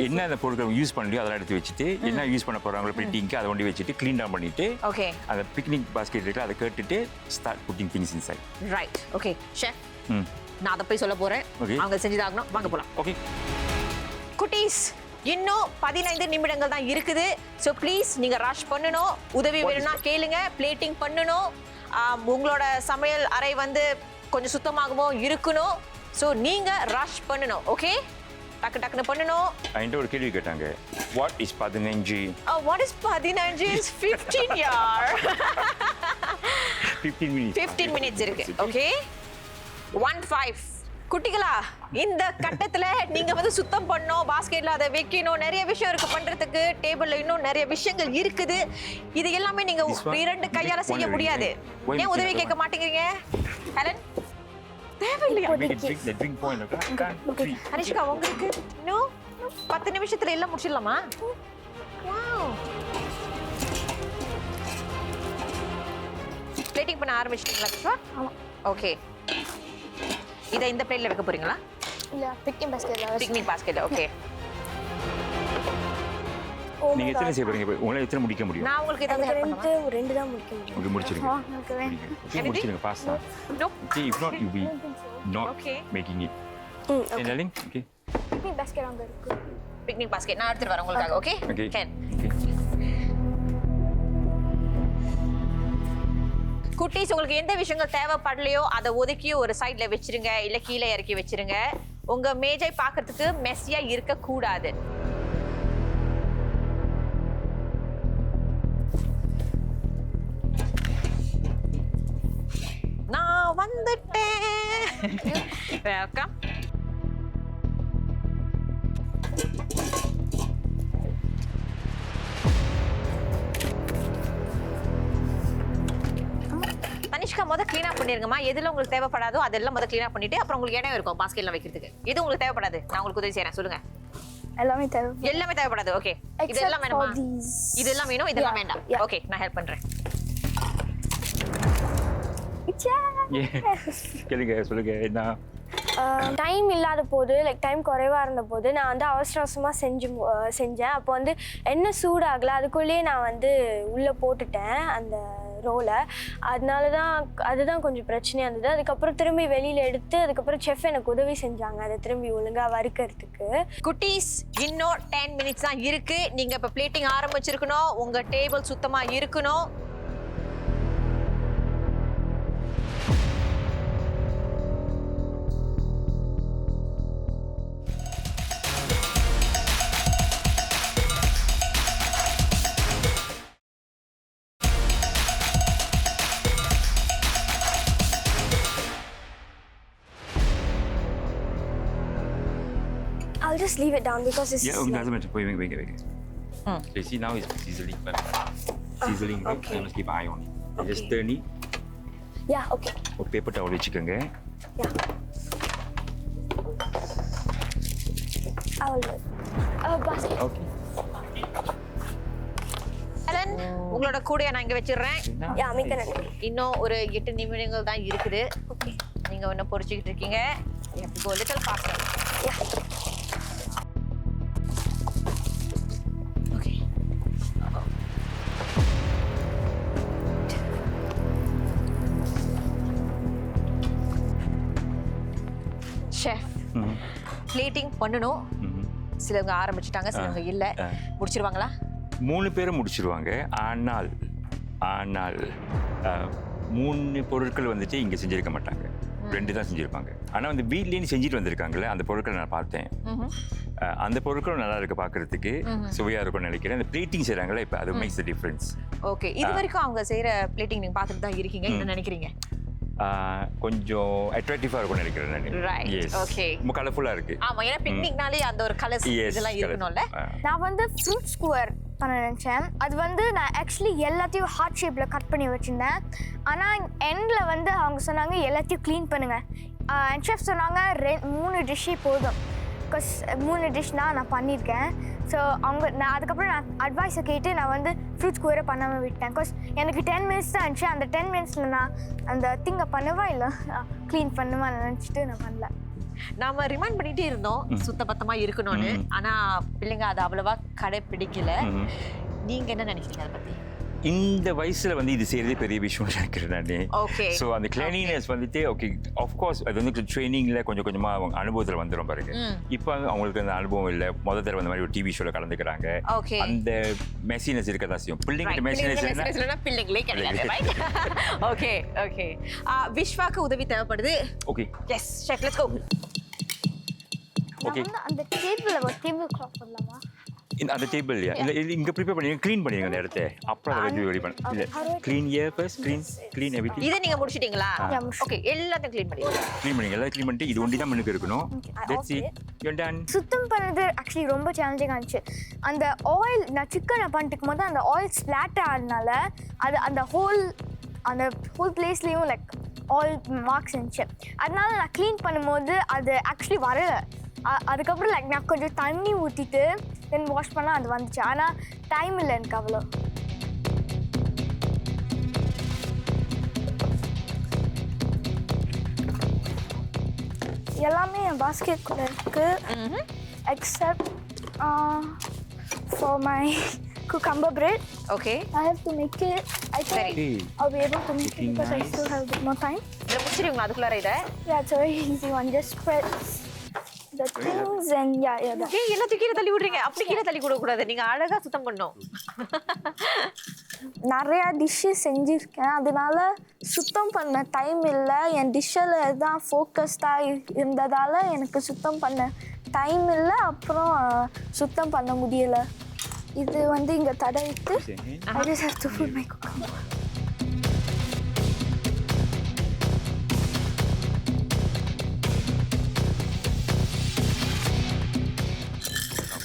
என்ன அந்த பொருட்கள் யூஸ் பண்ணலையோ அதெல்லாம் எடுத்து வச்சுட்டு என்ன யூஸ் பண்ண போறாங்களோ பிரிண்டிங்க்கு அதை ஒண்டி வச்சுட்டு க்ளீன் டவுன் பண்ணிட்டு ஓகே அந்த பிக்னிக் பாஸ்கெட் இருக்குல்ல அதை கேட்டுட்டு start pudding things inside. Right. Okay chef, நான் அதை போய் சொல்ல போறேன். அவங்க செஞ்சுதாகணும். வாங்க போலாம். ஓகே குட்டீஸ், இன்னும் 15 நிமிடங்கள் தான் இருக்குது. ஸோ ப்ளீஸ் நீங்க ரஷ் பண்ணணும். உதவி வேணும்னா கேளுங்க. பிளேட்டிங் பண்ணணும். உங்களோட சமையல் அறை வந்து கொஞ்சம் சுத்தமாகவும் இருக்கணும். ஸோ நீங்க ரஷ் பண்ணணும். ஓகே, டக்கு டக்குன்னு பண்ணணும். என்கிட்ட ஒரு கேள்வி கேட்டாங்க, what is 15? What is 15 is 15 யார். 15 மினிட்ஸ் இருக்கு. ஓகே 15. குட்டிகளா, இந்த கட்டத்துல நீங்க வந்து சுத்தம் பண்ணணும், பாஸ்கெட்ல அதை வைக்கணும், நிறைய விஷயம் இருக்கு பண்றதுக்கு. டேபிள்ல இன்னும் நிறைய விஷயங்கள் இருக்குது. இது எல்லாமே நீங்க 2 கையால செய்ய முடியாது. ஏன் உதவி கேட்க மாட்டேங்கிறீங்க ஹெலன்? தேவையில்லையா? அனிஷ்கா, உங்களுக்கு இன்னும் 10 நிமிஷத்துல எல்லாம் முடிச்சிடலாமா? வாவ், பிளேட்டிங் பண்ண ஆரம்பிச்சிட்டீங்களா கிருஷ்ணா? ஓகே, இதை இந்த பிளேட்ல வைக்க போறீங்களா? இல்ல, பிக்னிக் பாஸ்கெட்ல. பிக்னிக் பாஸ்கெட்ல. ஓகே, நீங்க எத்தனை செய்ய போறீங்க? உங்களால எத்தனை முடிக்க முடியும்? நான் உங்களுக்கு ஏதாவது ஹெல்ப் பண்ணவா? 2 தான் முடிக்க முடியும். ஓகே, முடிச்சிருங்க. Anything? முடிச்சிருங்க ஃபாஸ்டா. No. See, if not you be not Okay. making it. Okay. Darling, okay. Picnic basket அங்க இருக்கு. பிக்னிக் பாஸ்கெட் நான் எடுத்துட்டு வரேன் உங்களுக்காக. Okay Okay. கேன். Okay. குட்டீஸ், உங்களுக்கு எந்த விஷயங்கள் தேவைப்படலையோ அதை ஒதுக்கி ஒரு சைட்ல வச்சிருங்க, இல்ல கீழே இறக்கி வச்சிருங்க. உங்க மேஜை பார்க்கிறதுக்கு மெஸ்ஸியா இருக்க கூடாது. நான் வந்துட்டேன். வெல்கம். தனிஷ்கா, க்ளீன் அப் பண்ணிருங்கம்மா. எதுல உங்களுக்கு தேவைப்படாதோ அதெல்லாம் க்ளீன் அப் பண்ணிட்டு அப்புறம் உங்களுக்கு இடம் இருக்கும் பாஸ்கெட்ல வைக்கிறதுக்கு. எது உங்களுக்கு தேவைப்படாது நான் உங்களுக்கு உதவி செய்றேன். சொல்லுங்க. எல்லாமே தேவை. எல்லாமே தேவைப்படாது. ஓகே, இதெல்லாம் வேணுமா? இதெல்லாம் வேணும், இதெல்லாம் வேண்டாம். ஓகே, நான் ஹெல்ப் பண்றேன். கேளுங்க, சொல்லுங்க. என்ன டைம் இல்லாத போது, லைக் டைம் குறைவாக இருந்த போது நான் வந்து அவசர அவசரமாக செஞ்சேன். அப்போ வந்து என்ன சூடாகலை, அதுக்குள்ளேயே நான் வந்து உள்ளே போட்டுட்டேன் அந்த ரோலை. அதுதான் கொஞ்சம் பிரச்சனையாக இருந்தது. அதுக்கப்புறம் திரும்பி வெளியில் எடுத்து அதுக்கப்புறம் செஃப் எனக்கு உதவி செஞ்சாங்க அதை திரும்பி ஒழுங்காக வறுக்கிறதுக்கு. குட்டீஸ், இன்னும் 10 மினிட்ஸ் தான் இருக்கு. நீங்க இப்போ பிளேட்டிங் ஆரம்பிச்சிருக்கணும். உங்க டேபிள் சுத்தமா இருக்கணும். I'll just leave it down because it's Yeah, doesn't matter. Wait. Okay, see now it's sizzling. Sizzling, right? Okay. You must keep eye on it. Okay. Just turn it. Yeah, okay. ஒரு பேப்பர் டவல் வச்சுக்கோங்க. Yeah. I will do it. Basket. Okay. Helen, உங்களோட கூடைய நான் இங்க வச்சிடுறேன். Yeah, make it. இன்னும் ஒரு 8 நிமிடங்கள் தான் இருக்குது. Okay. நீங்க இன்னும் பொரிச்சிக்கிட்டு இருக்கீங்க. You have to go a little faster. Yeah. Okay. Chef, plating பண்ணணும். சிலவங்க ஆரம்பிச்சிட்டாங்க, சிலவங்க இல்ல. முடிச்சிருவாங்களா? 3 பேரும் முடிச்சிருவாங்க. ஆனால் 3 பொருட்கள் வந்துட்டு இங்கே செஞ்சிருக்க மாட்டாங்க. 2 தான் செஞ்சிருப்பாங்க. ஆனால் வந்து வீட்லேருந்து செஞ்சுட்டு வந்திருக்காங்கல்ல, அந்த பொருட்களை நான் பார்த்தேன். அந்த பொருட்களும் நல்லா இருக்கு பார்க்கறதுக்கு, சுவையாக இருக்கும்னு நினைக்கிறேன். அந்த பிளேட்டிங் செய்கிறாங்களே, இப்போ அது மேக்ஸ் த டிஃப்ரென்ஸ். ஓகே, இது வரைக்கும் அவங்க செய்கிற பிளேட்டிங் நீங்கள் பார்த்துட்டு தான் இருக்கீங்க. என்ன நினைக்கிறீங்க? கொஞ்சம் அட்ராக்டிவாக இருக்கும்னு நினைக்கிறேன் நான். ரைட். ஓகே, ரொம்ப கலர்ஃபுல்லாக இருக்கு. ஆமாம், ஏன்னா பிக்னிக்னாலே அந்த ஒரு கலர்ஸ் இதெல்லாம் இருக்கணும்ல. நான் வந்து ஃப்ரூட் ஸ்குவர் பண்ண நினச்சேன். அது வந்து நான் ஆக்சுவலி எல்லாத்தையும் ஹார்ட் ஷேப்பில் கட் பண்ணி வச்சுருந்தேன். ஆனால் எண்டில் வந்து அவங்க சொன்னாங்க எல்லாத்தையும் க்ளீன் பண்ணுங்கள். செஃப் சொன்னாங்க 3 டிஷ்ஷே போதும். பிகாஸ் 3 டிஷ் தான் நான் பண்ணியிருக்கேன். ஸோ நான் அதுக்கப்புறம் நான் அட்வைஸை கேட்டு நான் வந்து ஃப்ரூட்ஸ் கூற பண்ணாமல் விட்டேன். பிகாஸ் எனக்கு 10 மினிட்ஸ் தான் இருந்துச்சு. அந்த 10 மினிட்ஸில் நான் அந்த திங்கை பண்ணவா இல்லை க்ளீன் பண்ணுவா நினச்சிட்டு நான் பண்ணல. நாம ரிமைண்ட் பண்ணிட்டே இருந்தோம் சுத்தபத்தமா இருக்கணும்னு. ஆனா பிள்ளைங்க அதை அவ்வளவா கடைபிடிக்கல. நீங்க என்ன நினைக்கிறீங்க அதை பத்தி? இந்த வயசுல வந்து இது செய்யறதே பெரிய விஷயம் நினைக்கிறேன் நான். ஸோ அந்த கிளீனினஸ் வந்துட்டு ஓகே ஆஃப்கோர்ஸ் அது வந்து ட்ரைனிங்ல கொஞ்சம் கொஞ்சமா அவங்க அனுபவத்தில் வந்துடும் பாருங்க. இப்போ அவங்களுக்கு அந்த அனுபவம் இல்லை. முதல் தடவை அந்த மாதிரி ஒரு டிவி ஷோல கலந்துக்கிறாங்க. அந்த மெசினஸ் இருக்கதான் செய்யும். பிள்ளைங்கிட்ட மெசினஸ் பிள்ளைங்களே கிடையாது. Okay okay. விஸ்வாக்கு உதவி தேவைப்படுது. Okay yes chef let's go. Okay அந்த டேபிள் கிளாத் பண்ணலாமா? அந்த டேபிள் இங்க ப்ரிப்பேர் பண்ணி க்ளீன் பண்ணிடுங்க அந்த இடத்த. அப்புறம் அதை வச்சு ரெடி பண்ண இல்ல clean here first clean everything. இதை நீங்க முடிச்சிட்டீங்களா? ஓகே எல்லாத்தையும் க்ளீன் பண்ணிடுங்க. க்ளீன் பண்ணிங்க எல்லாம் க்ளீன் பண்ணிட்டு இது ஒண்டி தான் மண்ணுக்கு இருக்கணும். That's it you are done. சுத்தம் பண்ணது ஆக்சுவலி ரொம்ப சேலஞ்சிங்காக இருந்துச்சு. அந்த ஆயில் நான் சிக்கனை பண்ணிட்டு போது அந்த ஆயில் ஸ்பிளாட்டர் ஆனதுனால அது அந்த ஹோல் பிளேஸ்லேயும் லைக் ஆயில் மார்க்ஸ் இருந்துச்சு. அதனால நான் க்ளீன் பண்ணும்போது அது ஆக்சுவலி வரல. அதுக்கப்புறம் லைக் நான் கொஞ்சம் தண்ணி ஊற்றிட்டு தென் வாஷ் பண்ணால் அது வந்துச்சு. ஆனால் டைம் இல்லை எனக்கு அவ்வளோ. எல்லாமே என் பாஸ்கெட்குள்ளே இருக்குது except for my cucumber bread. Okay. I have to make it. I think I'll be able to make it because I still have a bit more time. இதை முடிச்சிடுவீங்களா அதுக்குள்ளார இதை? Yeah, it's a very easy one. Just spread the things and yeah. ஏய் எல்லாத்தையும் கீழே தள்ளி விடுறீங்க. அப்படி கீழே தள்ளி விடக்கூடாது. நீங்க அழகா சுத்தம் பண்ணணும். நிறைய டிஷ்ஷஸ் செஞ்சுருக்கேன். அதனால சுத்தம் பண்ண டைம் இல்லை. என் டிஷ்ஷில் தான் ஃபோக்கஸ்டாக இருந்ததால் எனக்கு சுத்தம் பண்ண டைம் இல்லை. அப்புறம் சுத்தம் பண்ண முடியலை. இது வந்து இங்கே தடவிட்டு I just have to put my cucumber.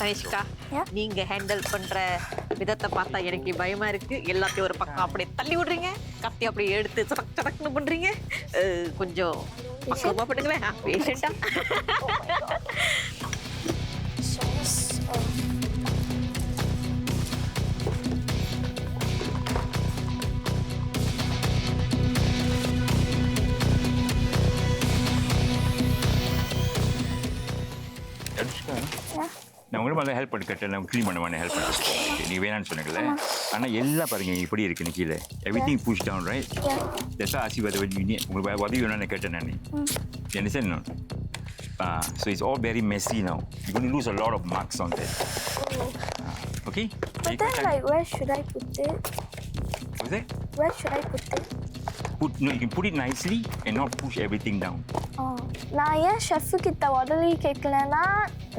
Tanishka நீங்க ஹேண்டில் பண்ற விதத்தை பார்த்தா எனக்கு பயமா இருக்கு. எல்லாத்தையும் ஒரு பக்கம் அப்படியே தள்ளி விடுறீங்க. கத்தி அப்படியே எடுத்து சடக் சடக்னு பண்றீங்க. கொஞ்சம் பக்கமா பண்ணுங்களேன். பேஷண்டா நான் உங்களுக்கு மேலே ஹெல்ப் பண்ணி கட்டல க்ளீன் பண்ணுவானே ஹெல்ப் பண்ணி நீ வேணான்னு சொன்னீங்கல்ல. ஆனால் எல்லாம் பாருங்க இப்படி இருக்குன்னு கீழே everything push down right. That's ஆசீர்வாத உங்களுக்கு உதவி வேணும்னு கேட்டேன் நான். என்ன சொன்னோம்? So it's all very messy now. You're going to lose a lot of marks on that. Okay? But then like where should I put it? What's that? Where should I put it? No, you can put it nicely and not push everything down. நான் ஏன் ஷெஃப்பு கிட்ட உடனே கேட்கலன்னா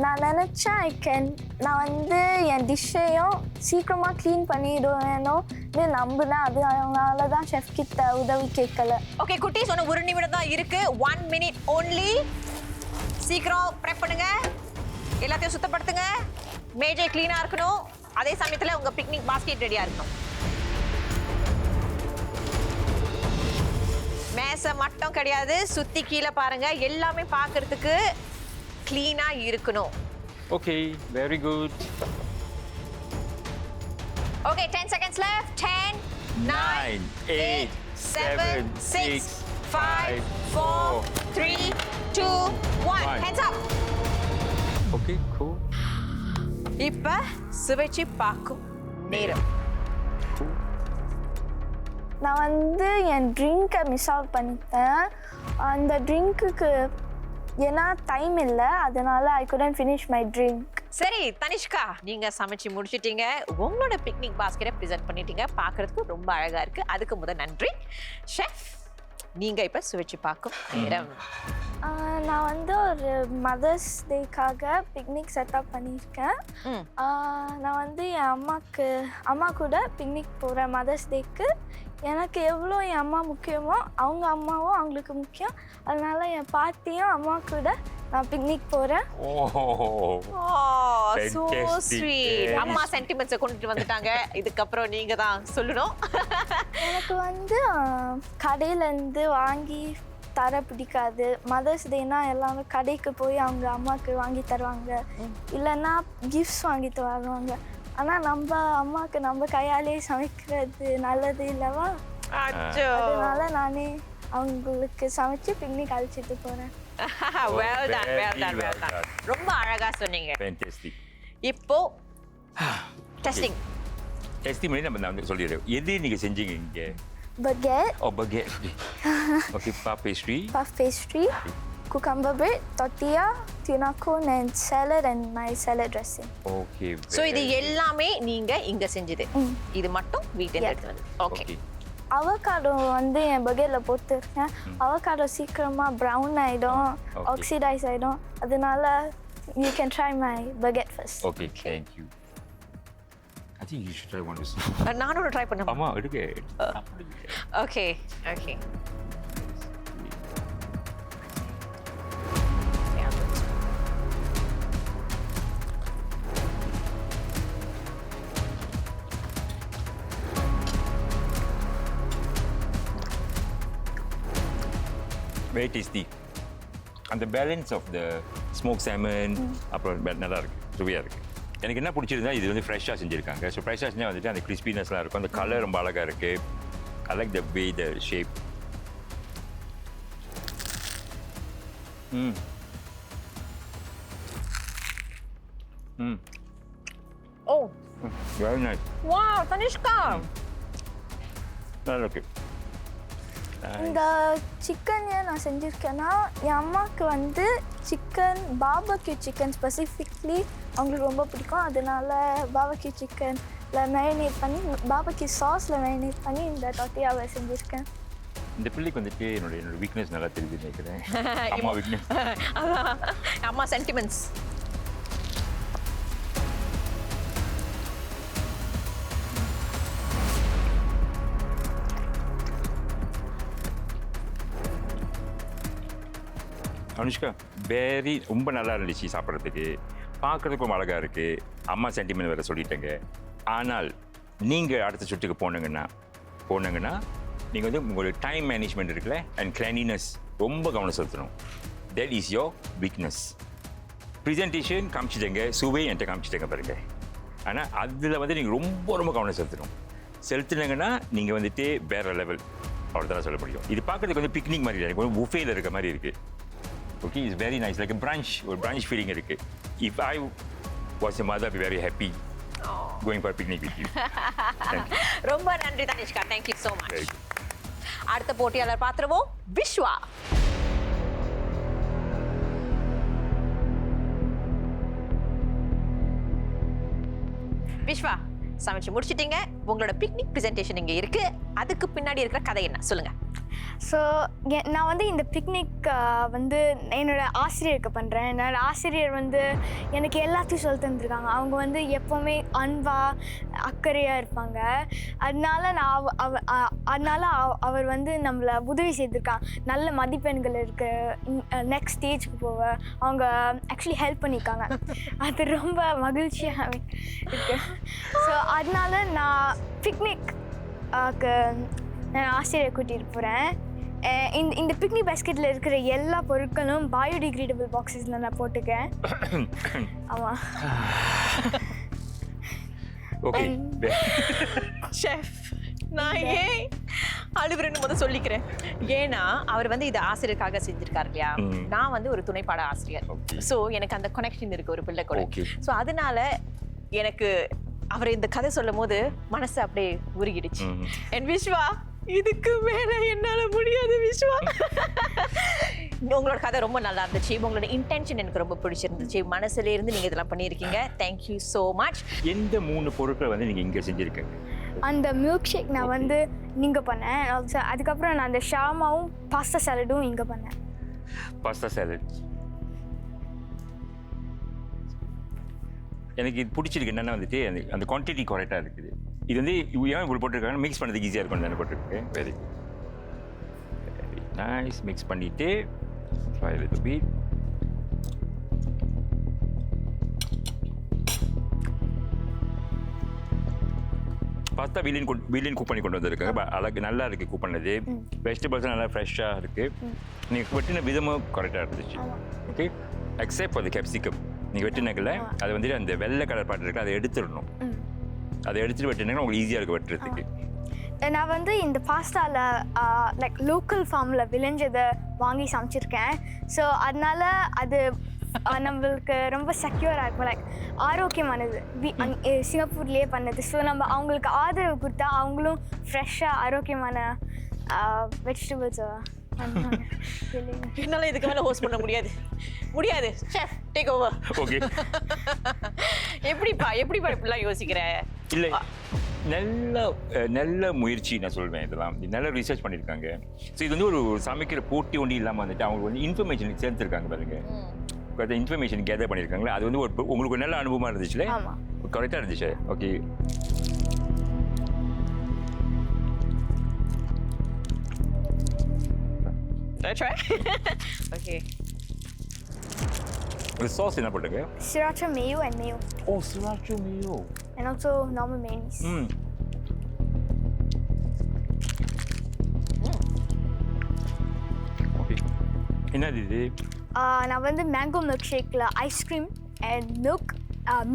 நான் நினச்சேன் நான் வந்து என் டிஷ்ஷையும் சீக்கிரமாக க்ளீன் பண்ணிடுவேனோ நம்பினேன். அதனால தான் ஷெஃப் கிட்ட உதவி கேட்கல. ஓகே குட்டி சொன்ன 1 நிமிடம் தான் இருக்கு. 1 minute only. சீக்கிரம் ப்ரெப் பண்ணுங்க. எல்லாத்தையும் சுத்தப்படுத்துங்க. மேஜை க்ளீனாக இருக்கணும். அதே சமயத்தில் உங்கள் பிக்னிக் பாஸ்கெட் ரெடியாக இருக்கணும். மேசை மட்டும் கிடையாது, சுத்தி கீழே பாருங்க. எல்லாமே பார்க்கிறதுக்கு க்ளீனா இருக்கணும். Okay, very good. Okay, 10 seconds left. 10, 9, 8, 7, 6, 5, 4, 3, 2, 1. Hands up. Okay, cool. இப்ப சுவைச்சு பார்க்கும் நேரம். நான் வந்து என் ட்ரிங்கை மிஸ் அவுட் பண்ணிட்டேன். அந்த ட்ரிங்க்குக்கு ஏன்னா டைம் இல்லை, அதனால ஐ couldn't finish my drink. சரி தனிஷ்கா, நீங்க சமைச்சு முடிச்சிட்டீங்க. உங்களோட பிக்னிக் பாஸ்கெட்டை ப்ரெசென்ட் பண்ணிட்டீங்க. பார்க்கறதுக்கு ரொம்ப அழகா இருக்கு. அதுக்கு முதல் நன்றி. ஷெஃப், நீங்க இப்ப சுவைச்சு பார்க்கும் நேரம். நான் வந்து ஒரு மதர்ஸ் டேக்காக பிக்னிக் செட்டப் பண்ணியிருக்கேன். நான் வந்து என் அம்மா கூட பிக்னிக் போகிறேன் மதர்ஸ் டேக்கு. எனக்கு எவ்வளோ என் அம்மா முக்கியமோ அவங்க அம்மாவும் அவங்களுக்கு முக்கியம். அதனால என் பாட்டியும் அம்மா கூட நான் பிக்னிக் போகிறேன். So sweet. அம்மா சென்டிமெண்ட்ஸை கொண்டுட்டு வந்துட்டாங்க. இதுக்கப்புறம் நீங்கள் தான் சொல்லணும். எனக்கு வந்து கடையிலேருந்து வாங்கி தர பிடிக்காது. மதர்ஸ் டேனா எல்லாமே கடைக்கு போய் அவங்க அம்மாவுக்கு வாங்கி தருவாங்க, இல்லைன்னா கிஃப்ட்ஸ் வாங்கி தருவாங்க. ஆனால் நம்ம அம்மாவுக்கு நம்ம கையாலே சமைக்கிறது நல்லது இல்லவா? அதனால நானே அவங்களுக்கு சமைச்சு பிக்னிக் அழைச்சிட்டு போகிறேன். well done. ரொம்ப அழகா சொன்னீங்க. Fantastic. இப்போ டெஸ்டிங் மாதிரி நான் வந்து சொல்லிடுறேன். எது நீங்கள் செஞ்சீங்க இங்கே? Baguette. Baguette. Okay, puff pastry, cucumber bread, tortilla, tuna cone and salad and my salad dressing. Okay. So இது எல்லாமே நீங்க இங்க செஞ்சது, இது மட்டும் வீட்டில் எடுத்து வந்து. ஓகே. அவகாடோ வந்து என் பக்கெட்டில் போட்டுருக்கேன். அவகாடோ சீக்கிரமாக ப்ரௌன் ஆகிடும், ஆக்சிடைஸ் ஆகிடும். அதனால you can try my baguette first. Okay, thank you. I think you should try one. நானும் ட்ரை பண்ணேன். ஆமா, எடுங்க. ஓகே. Very tasty. அந்த பேலன்ஸ் ஆஃப் த ஸ்மோக் சாமன் அப்புறம் நல்லா இருக்கு, சுவையாக இருக்கு. எனக்கு என்ன பிடிச்சிருந்தா இது வந்து ஃப்ரெஷ்ஷாக செஞ்சுருக்காங்க. ஸோ ஃப்ரெஷ்ஷாக செஞ்சால் வந்துட்டு அந்த கிறிஸ்பினஸ்லாம் இருக்கும், அந்த கலர் ரொம்ப அழகாக இருக்கு. I like the way the shape. Oh very nice. Wow Tanishka, நல்லா இருக்கு. இந்த சிக்கன் ஏன் நான் செஞ்சுருக்கேன்னா, என் அம்மாவுக்கு வந்து சிக்கன் பார்பக்யூ சிக்கன் ஸ்பெசிஃபிக்லி அவங்களுக்கு ரொம்ப பிடிக்கும். அதனால பார்பக்யூ சிக்கனில் மேரினேட் பண்ணி, பார்பக்யூ சாஸில் மேரினேட் பண்ணி இந்த டொட்டியாவை செஞ்சுருக்கேன். இந்த பிள்ளைக்கு வந்துட்டு என்னோட வீக்னஸ் நல்லா தெரியுது நினைக்கிறேன். அம்மா வீக்னஸ், அம்மா சென்டிமெண்ட்ஸ். அனுஷ்கா ரொம்ப நல்லா இருந்துச்சு சாப்பிட்றதுக்கு, பார்க்குறதுக்கு ரொம்ப அழகாக இருக்குது. அம்மா சென்டிமெண்ட் வேறு சொல்லிட்டேங்க. ஆனால் நீங்கள் அடுத்த சுற்றுக்கு போனீங்கன்னா நீங்கள் வந்து உங்களோட டைம் மேனேஜ்மெண்ட் இருக்குல்ல அண்ட் கிளீனினஸ் ரொம்ப கவனம் செலுத்தணும். That is your weakness. Presentation காமிச்சிட்டேங்க, சுவை என்கிட்ட காமிச்சிட்டேங்க பாருங்க. ஆனால் அதில் வந்து நீங்கள் ரொம்ப கவனம் செலுத்தினீங்கன்னா நீங்கள் வந்துட்டு வேறு லெவல், அவ்வளோதான் சொல்ல முடியும். இது பார்க்குறதுக்கு வந்து பிக்னிக் மாதிரி இல்லை, எனக்கு புஃபேல இருக்க மாதிரி இருக்குது. Okay, it's very nice, like a brunch feeling இருக்கு. If I was a mother, I'd be very happy going for a picnic with you. ரொம்ப நன்றி Tanishka, thank you so much. அடுத்த போட்டியாளர் பார்த்துருவோம், விஸ்வா. விஸ்வா, சமைச்சு முடிச்சிட்டீங்க. உங்களோட பிக்னிக் ப்ரெசென்டேஷன் இங்கே இருக்கு. அதுக்கு பின்னாடி இருக்கிற கதை என்ன சொல்லுங்க. ஸோ நான் வந்து இந்த பிக்னிக் வந்து என்னோடய ஆசிரியருக்கு பண்ணுறேன். என்னோடய ஆசிரியர் வந்து எனக்கு எல்லாத்தையும் சொல்லி தந்துருக்காங்க. அவங்க வந்து எப்போவுமே அன்பாக அக்கறையாக இருப்பாங்க. அதனால அவர் வந்து நம்மளை உதவி செய்திருக்காங்க. நல்ல மதிப்பெண்கள் இருக்கு, நெக்ஸ்ட் ஸ்டேஜ்க்கு போக அவங்க ஆக்சுவலி ஹெல்ப் பண்ணியிருக்காங்க. அது ரொம்ப மகிழ்ச்சியாக இருக்கு. ஸோ அதனால நான் பிக்னிக் ஆசிரியர் கூட்டிகிட்டு போகிறேன். இந்த பிக்னிக் பேஸ்கெட்டில் இருக்கிற எல்லா பொருட்களும் பயோடிகிரேடபிள் பாக்ஸஸில் நான் போட்டுக்கேன். ஆமாம். ஓகே ஷெஃப், நான் ஏன் அழுகுறேன்னு முதல் சொல்லிக்கிறேன். ஏன்னா அவர் வந்து இது ஆசிரியருக்காக செஞ்சிருக்காரு இல்லையா, நான் வந்து ஒரு துணைப்பாட ஆசிரியர். ஸோ எனக்கு அந்த கனெக்ஷன் இருக்கு ஒரு பிள்ளை கூட. ஸோ அதனால எனக்கு அவர் இந்த கதை சொல்லும் போது மனசு அப்படியே உருகிடுச்சு. என் விஸ்வா, இதுக்கு மேல என்னால முடியாது விஸ்வா. உங்களோட கதை ரொம்ப நல்லா இருந்துச்சு. உங்களோட இன்டென்ஷன் எனக்கு ரொம்ப பிடிச்சிருந்துச்சு. மனசுல இருந்து நீங்க இதெல்லாம் பண்ணியிருக்கீங்க. Thank you so much. எந்த 3 பொருட்கள் வந்து நீங்க இங்க செஞ்சிருக்கீங்க? அந்த மில்க் ஷேக் நான் வந்து நீங்க பண்ணேன். அதுக்கப்புறம் நான் அந்த ஷாமாவும் பாஸ்தா சாலடும் இங்க பண்ணேன். பாஸ்தா சாலட் எனக்கு இது பிடிச்சிருக்கு. என்னென்னா வந்துட்டு அந்த குவான்டிட்டி கரெக்டாக இருக்குது. இது வந்து ஏன் இப்படி போட்டிருக்காங்க, மிக்ஸ் பண்ணுறதுக்கு ஈஸியாக இருக்கும் தானே போட்டிருக்கேன். Very nice. மிக்ஸ் பண்ணிவிட்டு try a little bit. Pasta வீலின் குக் பண்ணி கொண்டு வந்திருக்காங்க அழகு நல்லா இருக்குது குக் பண்ணது வெஜிடபிள்ஸும் நல்லா ஃப்ரெஷ்ஷாக இருக்குது நீங்கள் வெட்டின விதமும் கரெக்டாக இருந்துச்சு okay except for the capsicum நீங்கள் வெட்டினக்கில் அது வந்துட்டு அந்த வெள்ளை கலர் பாட்டு இருக்குது அதை எடுத்துடணும் அதை எடுத்துகிட்டு வெட்டினீங்கன்னா உங்களுக்கு ஈஸியாக இருக்குது வெட்டுறதுக்கு நான் வந்து இந்த பாஸ்தாவில் லைக் லோக்கல் ஃபார்மில் விளைஞ்சதை வாங்கி சமைச்சிருக்கேன் ஸோ அதனால அது நம்மளுக்கு ரொம்ப செக்யூராக இருக்கும் லைக் ஆரோக்கியமானது சிங்கப்பூர்லேயே பண்ணது ஸோ நம்ம அவங்களுக்கு ஆதரவு கொடுத்தா அவங்களும் ஃப்ரெஷ்ஷாக ஆரோக்கியமான வெஜிடபிள்ஸை என்னால இதுக்கு மேல ஹோஸ்ட் பண்ண முடியாது செஃப் டேக் ஓவர் ஓகே எப்படிப்பா இப்படிலாம் யோசிக்கிற இல்லை நல்ல முயற்சி நான் சொல்வேன் இதெல்லாம் நல்ல ரிசர்ச் பண்ணியிருக்காங்க ஸோ இது வந்து ஒரு சமைக்கிற போட்டி ஒன்று இல்லாமல் வந்துட்டு அவங்க வந்து இன்ஃபர்மேஷன் சேர்த்துருக்காங்க பாருங்க அந்த இன்ஃபர்மேஷன் கேதர் பண்ணியிருக்காங்களே அது வந்து ஒரு உங்களுக்கு ஒரு நல்ல அனுபவமாக இருந்துச்சுல கரெக்டாக இருந்துச்சு ஓகே ஓகே The sauce என்ன போட்டுங்க? Sriracha mayo and mayo. Oh, sriracha mayo. And also normal mayonnaise. Okay. என்னது இது? நான் வந்து மேங்கோ மில்க் ஷேக்கில் ஐஸ்கிரீம் அண்ட் மில்க்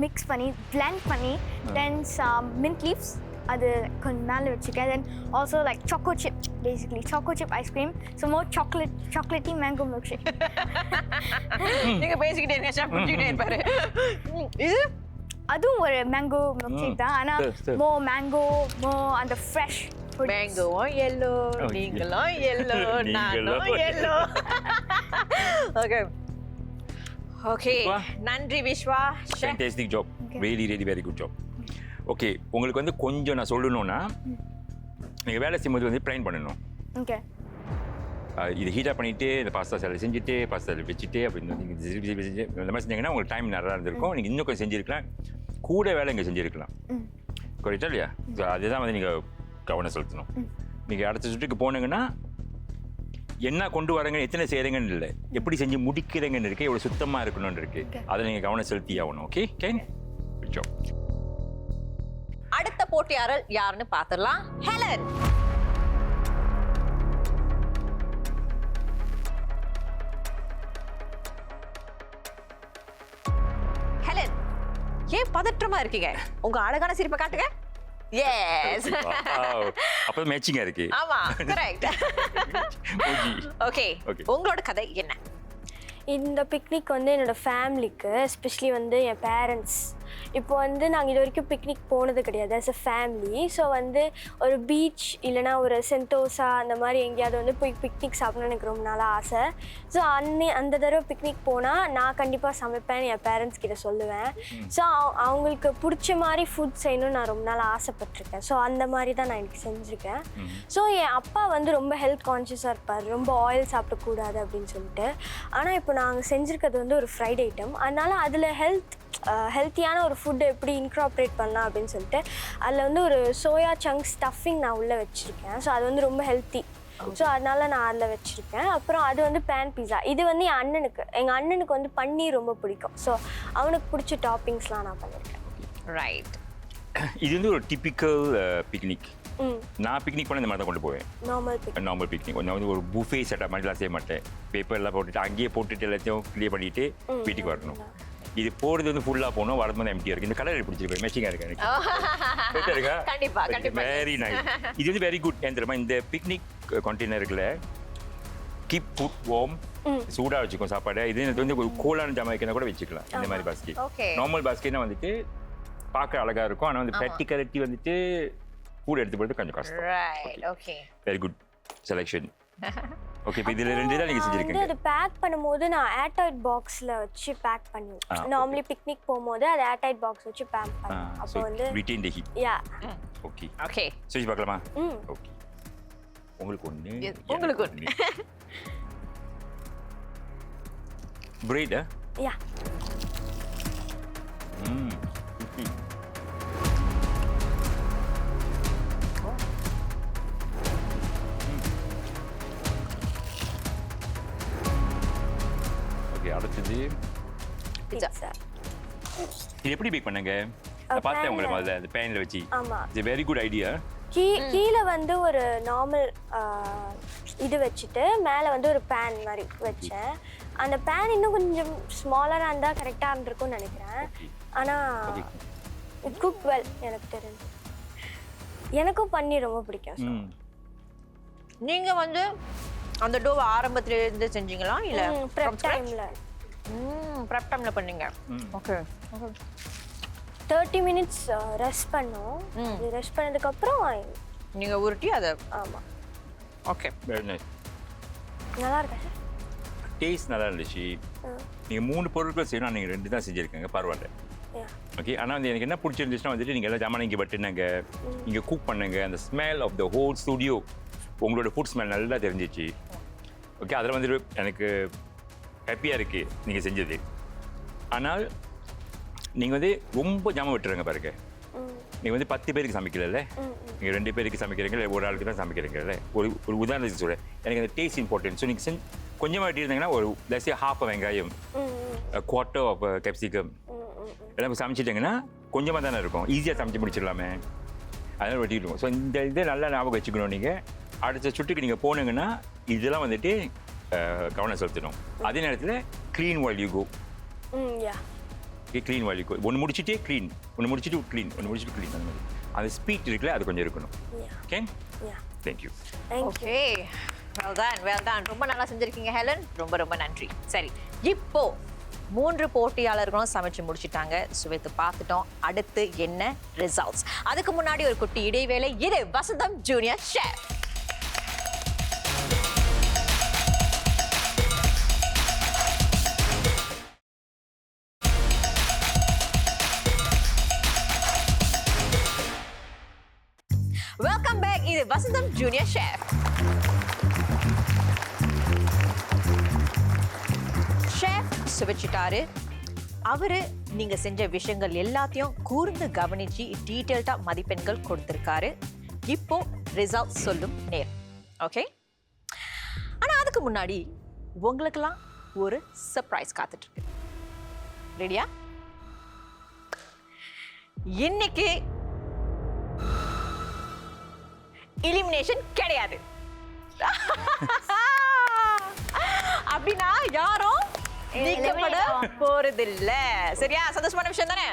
மிக்ஸ் பண்ணி பிளெண்ட் பண்ணி தென் மின்ட் லீவ்ஸ் அது கொஞ்சம் மேலே வச்சுருக்கேன் then also like choco chip basically choco chip ice cream so more chocolatey mango milkshake நீங்கள் பேசிக்கிட்டே இருங்க ஷெஃப் குடிச்சிக்கிட்டே இருப்பாரு இது அதுவும் ஒரு மேங்கோ மில்க் ஷேக் தான் ஆனால் மேங்கோ அந்த ஃப்ரெஷ் மேங்கோவும் எல்லோ நீங்களும் எல்லோ நானும் எல்லோ ஓகே ஓகே நன்றி Vishwa fantastic job very very good job okay உங்களுக்கு வந்து கொஞ்சம் நான் சொல்லணும்னா நீங்கள் வேலை செய்யும்போது வந்து ப்ளைன் பண்ணணும் ஓகே இது ஹீட்டாக பண்ணிவிட்டு இந்த பாஸ்தா சேலை செஞ்சுட்டு பாஸ்தா வச்சுட்டு அப்படின்னு நீங்கள் இந்த மாதிரி செஞ்சீங்கன்னா உங்களுக்கு டைம் நிறையா இருந்திருக்கும் நீங்கள் இன்னும் கொஞ்சம் செஞ்சுருக்கலாம் கூட வேலை இங்கே செஞ்சுருக்கலாம் கரெக்டாக இல்லையா ஸோ அதுதான் வந்து நீங்கள் கவனம் செலுத்தணும் நீங்கள் அடுத்த சுற்றுக்கு போனீங்கன்னா என்ன கொண்டு வரங்க எத்தனை செய்கிறீங்கன்னு இல்லை எப்படி செஞ்சு முடிக்கிறீங்கன்னு இருக்கு எவ்வளோ சுத்தமாக இருக்கணும்னு இருக்கு அதை நீங்கள் கவனம் செலுத்தி ஆகணும் ஓகே கேன் ஜாப் அடுத்த போட்டியாளர் யாருன்னு பார்த்துடலாம் ஹெலன் ஹெலன் ஏன் பதற்றமா இருக்கீங்க உங்க அழகான சிரிப்பை காட்டுங்க எஸ் அப்போ மேட்சிங்கா இருக்கு ஆமா கரெக்ட் ஓகே உங்களோட கதை என்ன இந்த பிக்னிக் வந்து என்னோடய ஃபேமிலிக்கு எஸ்பெஷலி வந்து என் பேரண்ட்ஸ் இப்போ வந்து நாங்கள் இது வரைக்கும் பிக்னிக் போனது கிடையாது ஆஸ் அ ஃபேமிலி ஸோ வந்து ஒரு பீச் இல்லைனா ஒரு சென்டோசா அந்த மாதிரி எங்கேயாவது வந்து போய் பிக்னிக் சாப்பிடணும்னு எனக்கு ரொம்ப நாளாக ஆசை ஸோ அந்த தடவை பிக்னிக் போனால் நான் கண்டிப்பாக சமைப்பேன்னு என் பேரண்ட்ஸ் கிட்ட சொல்லுவேன் ஸோ அவங்களுக்கு பிடிச்ச மாதிரி ஃபுட் செய்யணும்னு நான் ரொம்ப நாள் ஆசைப்பட்டிருக்கேன் ஸோ அந்த மாதிரி தான் நான் எனக்கு செஞ்சுருக்கேன் ஸோ என் அப்பா வந்து ரொம்ப ஹெல்த் கான்ஷியஸாக இருப்பார் ரொம்ப ஆயில் சாப்பிடக்கூடாது அப்படின்னு சொல்லிட்டு ஆனால் இப்போ நாங்கள் செஞ்சுருக்கிறது வந்து ஒரு ஃப்ரைட் ஐட்டம் அதனால் அதில் ஹெல்த்தியான ஒரு ஃபுட்டை எப்படி இன்க்ராப்ரேட் பண்ணலாம் அப்படின்னு சொல்லிட்டு அதில் வந்து ஒரு சோயா சங்க் ஸ்டஃபிங் நான் உள்ளே வச்சுருக்கேன் ஸோ அது வந்து ரொம்ப ஹெல்த்தி ஸோ அதனால் நான் அதில் வச்சுருக்கேன் அப்புறம் அது வந்து பேன் பீஸா இது வந்து எங்கள் அண்ணனுக்கு வந்து பன்னீர் ரொம்ப பிடிக்கும் ஸோ அவனுக்கு பிடிச்ச டாப்பிங்ஸ்லாம் நான் பண்ணியிருக்கேன் ரைட் இது வந்து ஒரு டிப்பிக்கல் பிக்னிக் நான் பிக்னிக் பண்ண இந்த மாதிரி தான் கொண்டு போவேன் நார்மல் பிக்னிக் நான் வந்து ஒரு புஃபே செட்டப் மாதிரிலாம் செய்ய மாட்டேன் பேப்பர்லாம் போட்டுட்டு அங்கேயே போட்டுட்டு எல்லாத்தையும் கிளியர் பண்ணிட்டு வீட்டுக்கு வரணும் இது போகிறது வந்து ஃபுல்லாக போகணும் வரது எம்டியாக இருக்குது இந்த கலர் பிடிச்சிருக்கு மேட்சிங்காக இருக்கு எனக்கு வெரி நைஸ் இது வந்து வெரி குட் ஏன் தெரியுமா இந்த பிக்னிக் கண்டெய்னருக்குள்ள கீப் ஃபுட் வார்ம் சூடாக வச்சுக்கோம் சாப்பாடு இது வந்து ஒரு கூலான ஜாமான் வைக்கிறதா கூட வச்சுக்கலாம் இந்த மாதிரி பாஸ்கெட் நார்மல் பாஸ்கெட்னா வந்துட்டு பார்க்க அழகாக இருக்கும் ஆனால் வந்து ப்ராக்டிகாலிட்டி வந்துட்டு கூட எடுத்து போகிறது கொஞ்சம் கஷ்டம் வெரி குட் செலெக்ஷன் ஓகே இப்போ இதில் ரெண்டு தான் நீங்கள் செஞ்சுருக்கீங்க அது பேக் பண்ணும்போது நான் ஏர்டைட் பாக்ஸில் வச்சு பேக் பண்ணுவேன் நார்மலி பிக்னிக் போகும்போது அது ஏர்டைட் பாக்ஸ் வச்சு பேக் பண்ணுவேன் அப்போ வந்து ரிட்டைன் தி ஹீட் யா ஓகே செஞ்சு பார்க்கலாமா ஓகே உங்களுக்கு ஒன்று பிரெட் யா அடுத்தது பிட்சா இது எப்படி பேக் பண்ணுங்க நான் பார்த்தேன் உங்களை முதல்ல அந்த பேனில் வச்சு. ஆமாம். It's very good idea. கீழே வந்து ஒரு நார்மல் இது வச்சுட்டு மேலே வந்து ஒரு பேன் மாதிரி வச்சேன். அந்த பேன் இன்னும் கொஞ்சம் ஸ்மாலராக இருந்தால் கரெக்டாக இருந்திருக்கும்னு நினைக்கிறேன். ஆனால் இட் குக் வெல் எனக்கு தெரிஞ்சு. எனக்கும் பன்னீர் ரொம்ப பிடிக்கும். நீங்க வந்து அந்த டோவை ஆரம்பத்துல இருந்து செஞ்சீங்களா இல்ல ப்ரெப் டைமில்? ப்ரெப் டைம்ல பண்ணீங்க. ஓகே. 30 மினிட்ஸ் ரெஸ்ட் பண்ணோம். ரெஸ்ட் பண்ணதுக்கப்புறம் நீங்க உருட்டி அதை. ஆமாம். ஓகே. Very nice. நல்லா இருக்கா சார்? டேஸ்ட் நல்லா இருந்துச்சு. நீங்கள் 3 பொருட்கள் செய்யணும், நீங்கள் 2 தான் செஞ்சுருக்கீங்க, பரவாயில்ல. ஓகே. ஆனால் வந்து எனக்கு என்ன பிடிச்சிருந்துச்சுன்னா வந்துட்டு நீங்கள் எல்லாம் ஜாமான் இங்கே பட்டுனாங்க, இங்கே குக் பண்ணுங்க, அந்த smell of the whole studio, உங்களோட ஃபுட் ஸ்மெல் நல்லா தெரிஞ்சிச்சு. ஓகே. அதில் வந்துட்டு எனக்கு ஹாப்பியாக இருக்குது நீங்கள் செஞ்சது. ஆனால் நீங்கள் வந்து ரொம்ப ஜாமான் விட்டுருங்க பாருங்க. நீங்கள் வந்து 10 பேருக்கு சமைக்கல, நீங்கள் 2 பேருக்கு சமைக்கிறீங்க, ஒரு ஆளுக்கு தான் சமைக்கிறீங்கல்ல. ஒரு உதாரணத்துக்கு சொல்கிறேன், எனக்கு அந்த டேஸ்ட் இம்பார்ட்டன்ட். ஸோ நீங்கள் கொஞ்சமாக வெட்டியிருந்தீங்கன்னா ஒரு லெஸ் ஹாஃப் வெங்காயம், குவார்ட்டர் ஆஃப் கேப்சிகம் எல்லாம் சமைச்சிட்டிங்கன்னா கொஞ்சமாக தானே இருக்கும், ஈஸியாக சமைச்சு முடிச்சிடலாமே, அதெல்லாம் வெட்டிடுவோம். ஸோ இந்த இதை நல்லா ஞாபகம் வச்சுக்கணும். நீங்கள் அடுத்த சுட்டுக்கு நீங்கள் போனீங்கன்னா இதெல்லாம் வந்துட்டு கவனம் செலுத்தணும். அதே நேரத்தில் clean while you go. Clean while you go. ஒன்று முடிச்சுட்டே க்ளீன், ஒன்று முடிச்சுட்டு க்ளீன், ஒன்று முடிச்சுட்டு க்ளீன், அந்த மாதிரி அந்த ஸ்பீட் இருக்குல்ல, அது கொஞ்சம் இருக்கணும். Okay. Thank you. Okay. Well done. ரொம்ப நல்லா செஞ்சிருக்கீங்க ஹெலன். ரொம்ப ரொம்ப நன்றி. சரி, இப்போ 3 போட்டியாளர்களும் சமைச்சு முடிச்சிட்டாங்க, சுவைத்து பார்த்துட்டோம். அடுத்து என்ன ரிசல்ட்ஸ்? அதுக்கு முன்னாடி ஒரு குட்டி இடைவேளை. இது Vasantham junior chef. Welcome back. இது வசந்தம் ஜூனியர் ஷெஃப். ஷெஃப் சுவைச்சிட்டாரு. அவரு நீங்க செஞ்ச விஷயங்கள் எல்லாத்தையும் கூர்ந்து கவனிச்சு டீட்டெயில்டா மதிப்பெண்கள் கொடுத்திருக்காரு. இப்போ ரிசல்ட் சொல்லும் நேரம். ஓகே. ஆனா அதுக்கு முன்னாடி உங்களுக்கெல்லாம் ஒரு சர்ப்ரைஸ் காத்துட்டு இருக்கு. ரெடியா? இன்னைக்கு எலிமினேஷன் கிடையாது. அப்படின்னா யாரும் நீக்கப்பட போறதில்ல. சரியா? சந்தோஷமான விஷயம் தானே?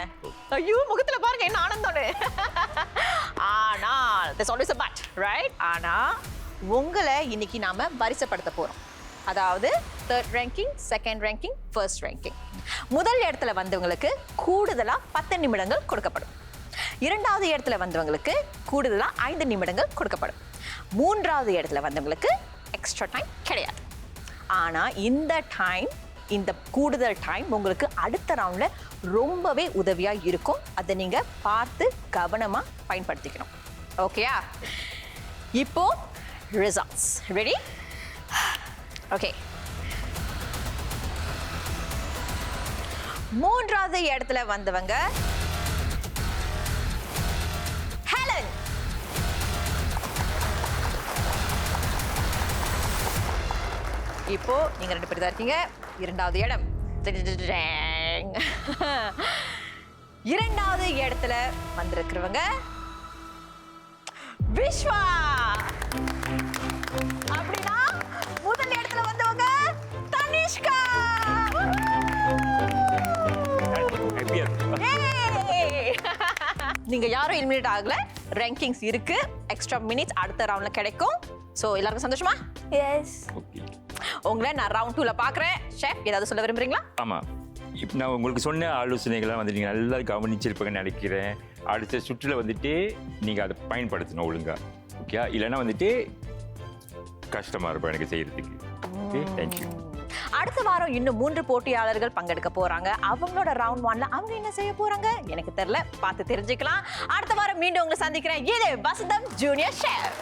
ஐயோ, முகத்துல பாருங்க என்ன ஆனந்தம். ஆனால் there's always a but, right? ஆனா உங்களை இன்னைக்கு நாம வரிசைப்படுத்த போறோம். அதாவது 3rd ranking, 2nd ranking, 1st ranking. முதல் இடத்துல வந்தவங்களுக்கு கூடுதலா 10 நிமிடங்கள் கொடுக்கப்படும். 2வது இடத்துல வந்தவங்களுக்கு கூடுதலா 5 நிமிடங்கள் கொடுக்கப்படும். 3வது இடத்துல வந்தவங்களுக்கு எக்ஸ்ட்ரா டைம் கிடையாது. ஆனா இந்த கூடுதல் டைம் உங்களுக்கு அடுத்த ரவுண்ட்ல ரொம்பவே உதவியா இருக்கும். அதை நீங்க பார்த்து கவனமா பயன்படுத்திக்கணும். ஓகேயா? இப்போ ரிசல்ட்ஸ் ரெடி? ஓகே. 3வது இடத்துல வந்தவங்க ஹெலன். இப்போ நீங்க 2 பேர் தான் இருக்கீங்க. 2வது இடம். 2வது இடத்துல வந்திருக்கிறவங்க விஸ்வா. அப்படின்னா முதல் இடத்துல வந்தவங்க தனிஷ்கா. நீங்க யாரும் எலிமினேட் ஆகல. ரேங்கிங்ஸ் இருக்கு. எக்ஸ்ட்ரா மினிட்ஸ் அடுத்த ரவுண்ட்ல கிடைக்கும். சோ எல்லாருக்கும் சந்தோஷமா? எஸ். உங்களை நான் ரவுண்ட் 2ல பார்க்குறேன். ஷெஃப், ஏதாவது சொல்ல விரும்புறீங்களா? ஆமாம். இப்போ நான் உங்களுக்கு சொன்ன ஆலோசனைகள்லாம் வந்து நீங்கள் நல்லா கவனிச்சிருப்பீங்கன்னு நினைக்கிறேன். அடுத்த சுற்றில் வந்துட்டு நீங்கள் அதை பயன்படுத்தணும் ஒழுங்கா. ஓகே? இல்லைன்னா வந்துட்டு கஷ்டமாக இருக்கும் எனக்கு செய்யறதுக்கு. Okay, thank you. அடுத்த வாரம் இன்னும் 3 போட்டியாளர்கள் பங்கெடுக்க போறாங்க. அவங்களோட ரவுண்ட் 1ல அவங்க என்ன செய்ய போறாங்க எனக்கு தெரியல. பார்த்து தெரிஞ்சுக்கலாம். அடுத்த வாரம் மீண்டும் உங்களை சந்திக்கிறேன். இது வசந்தம் ஜூனியர் ஷெஃப்.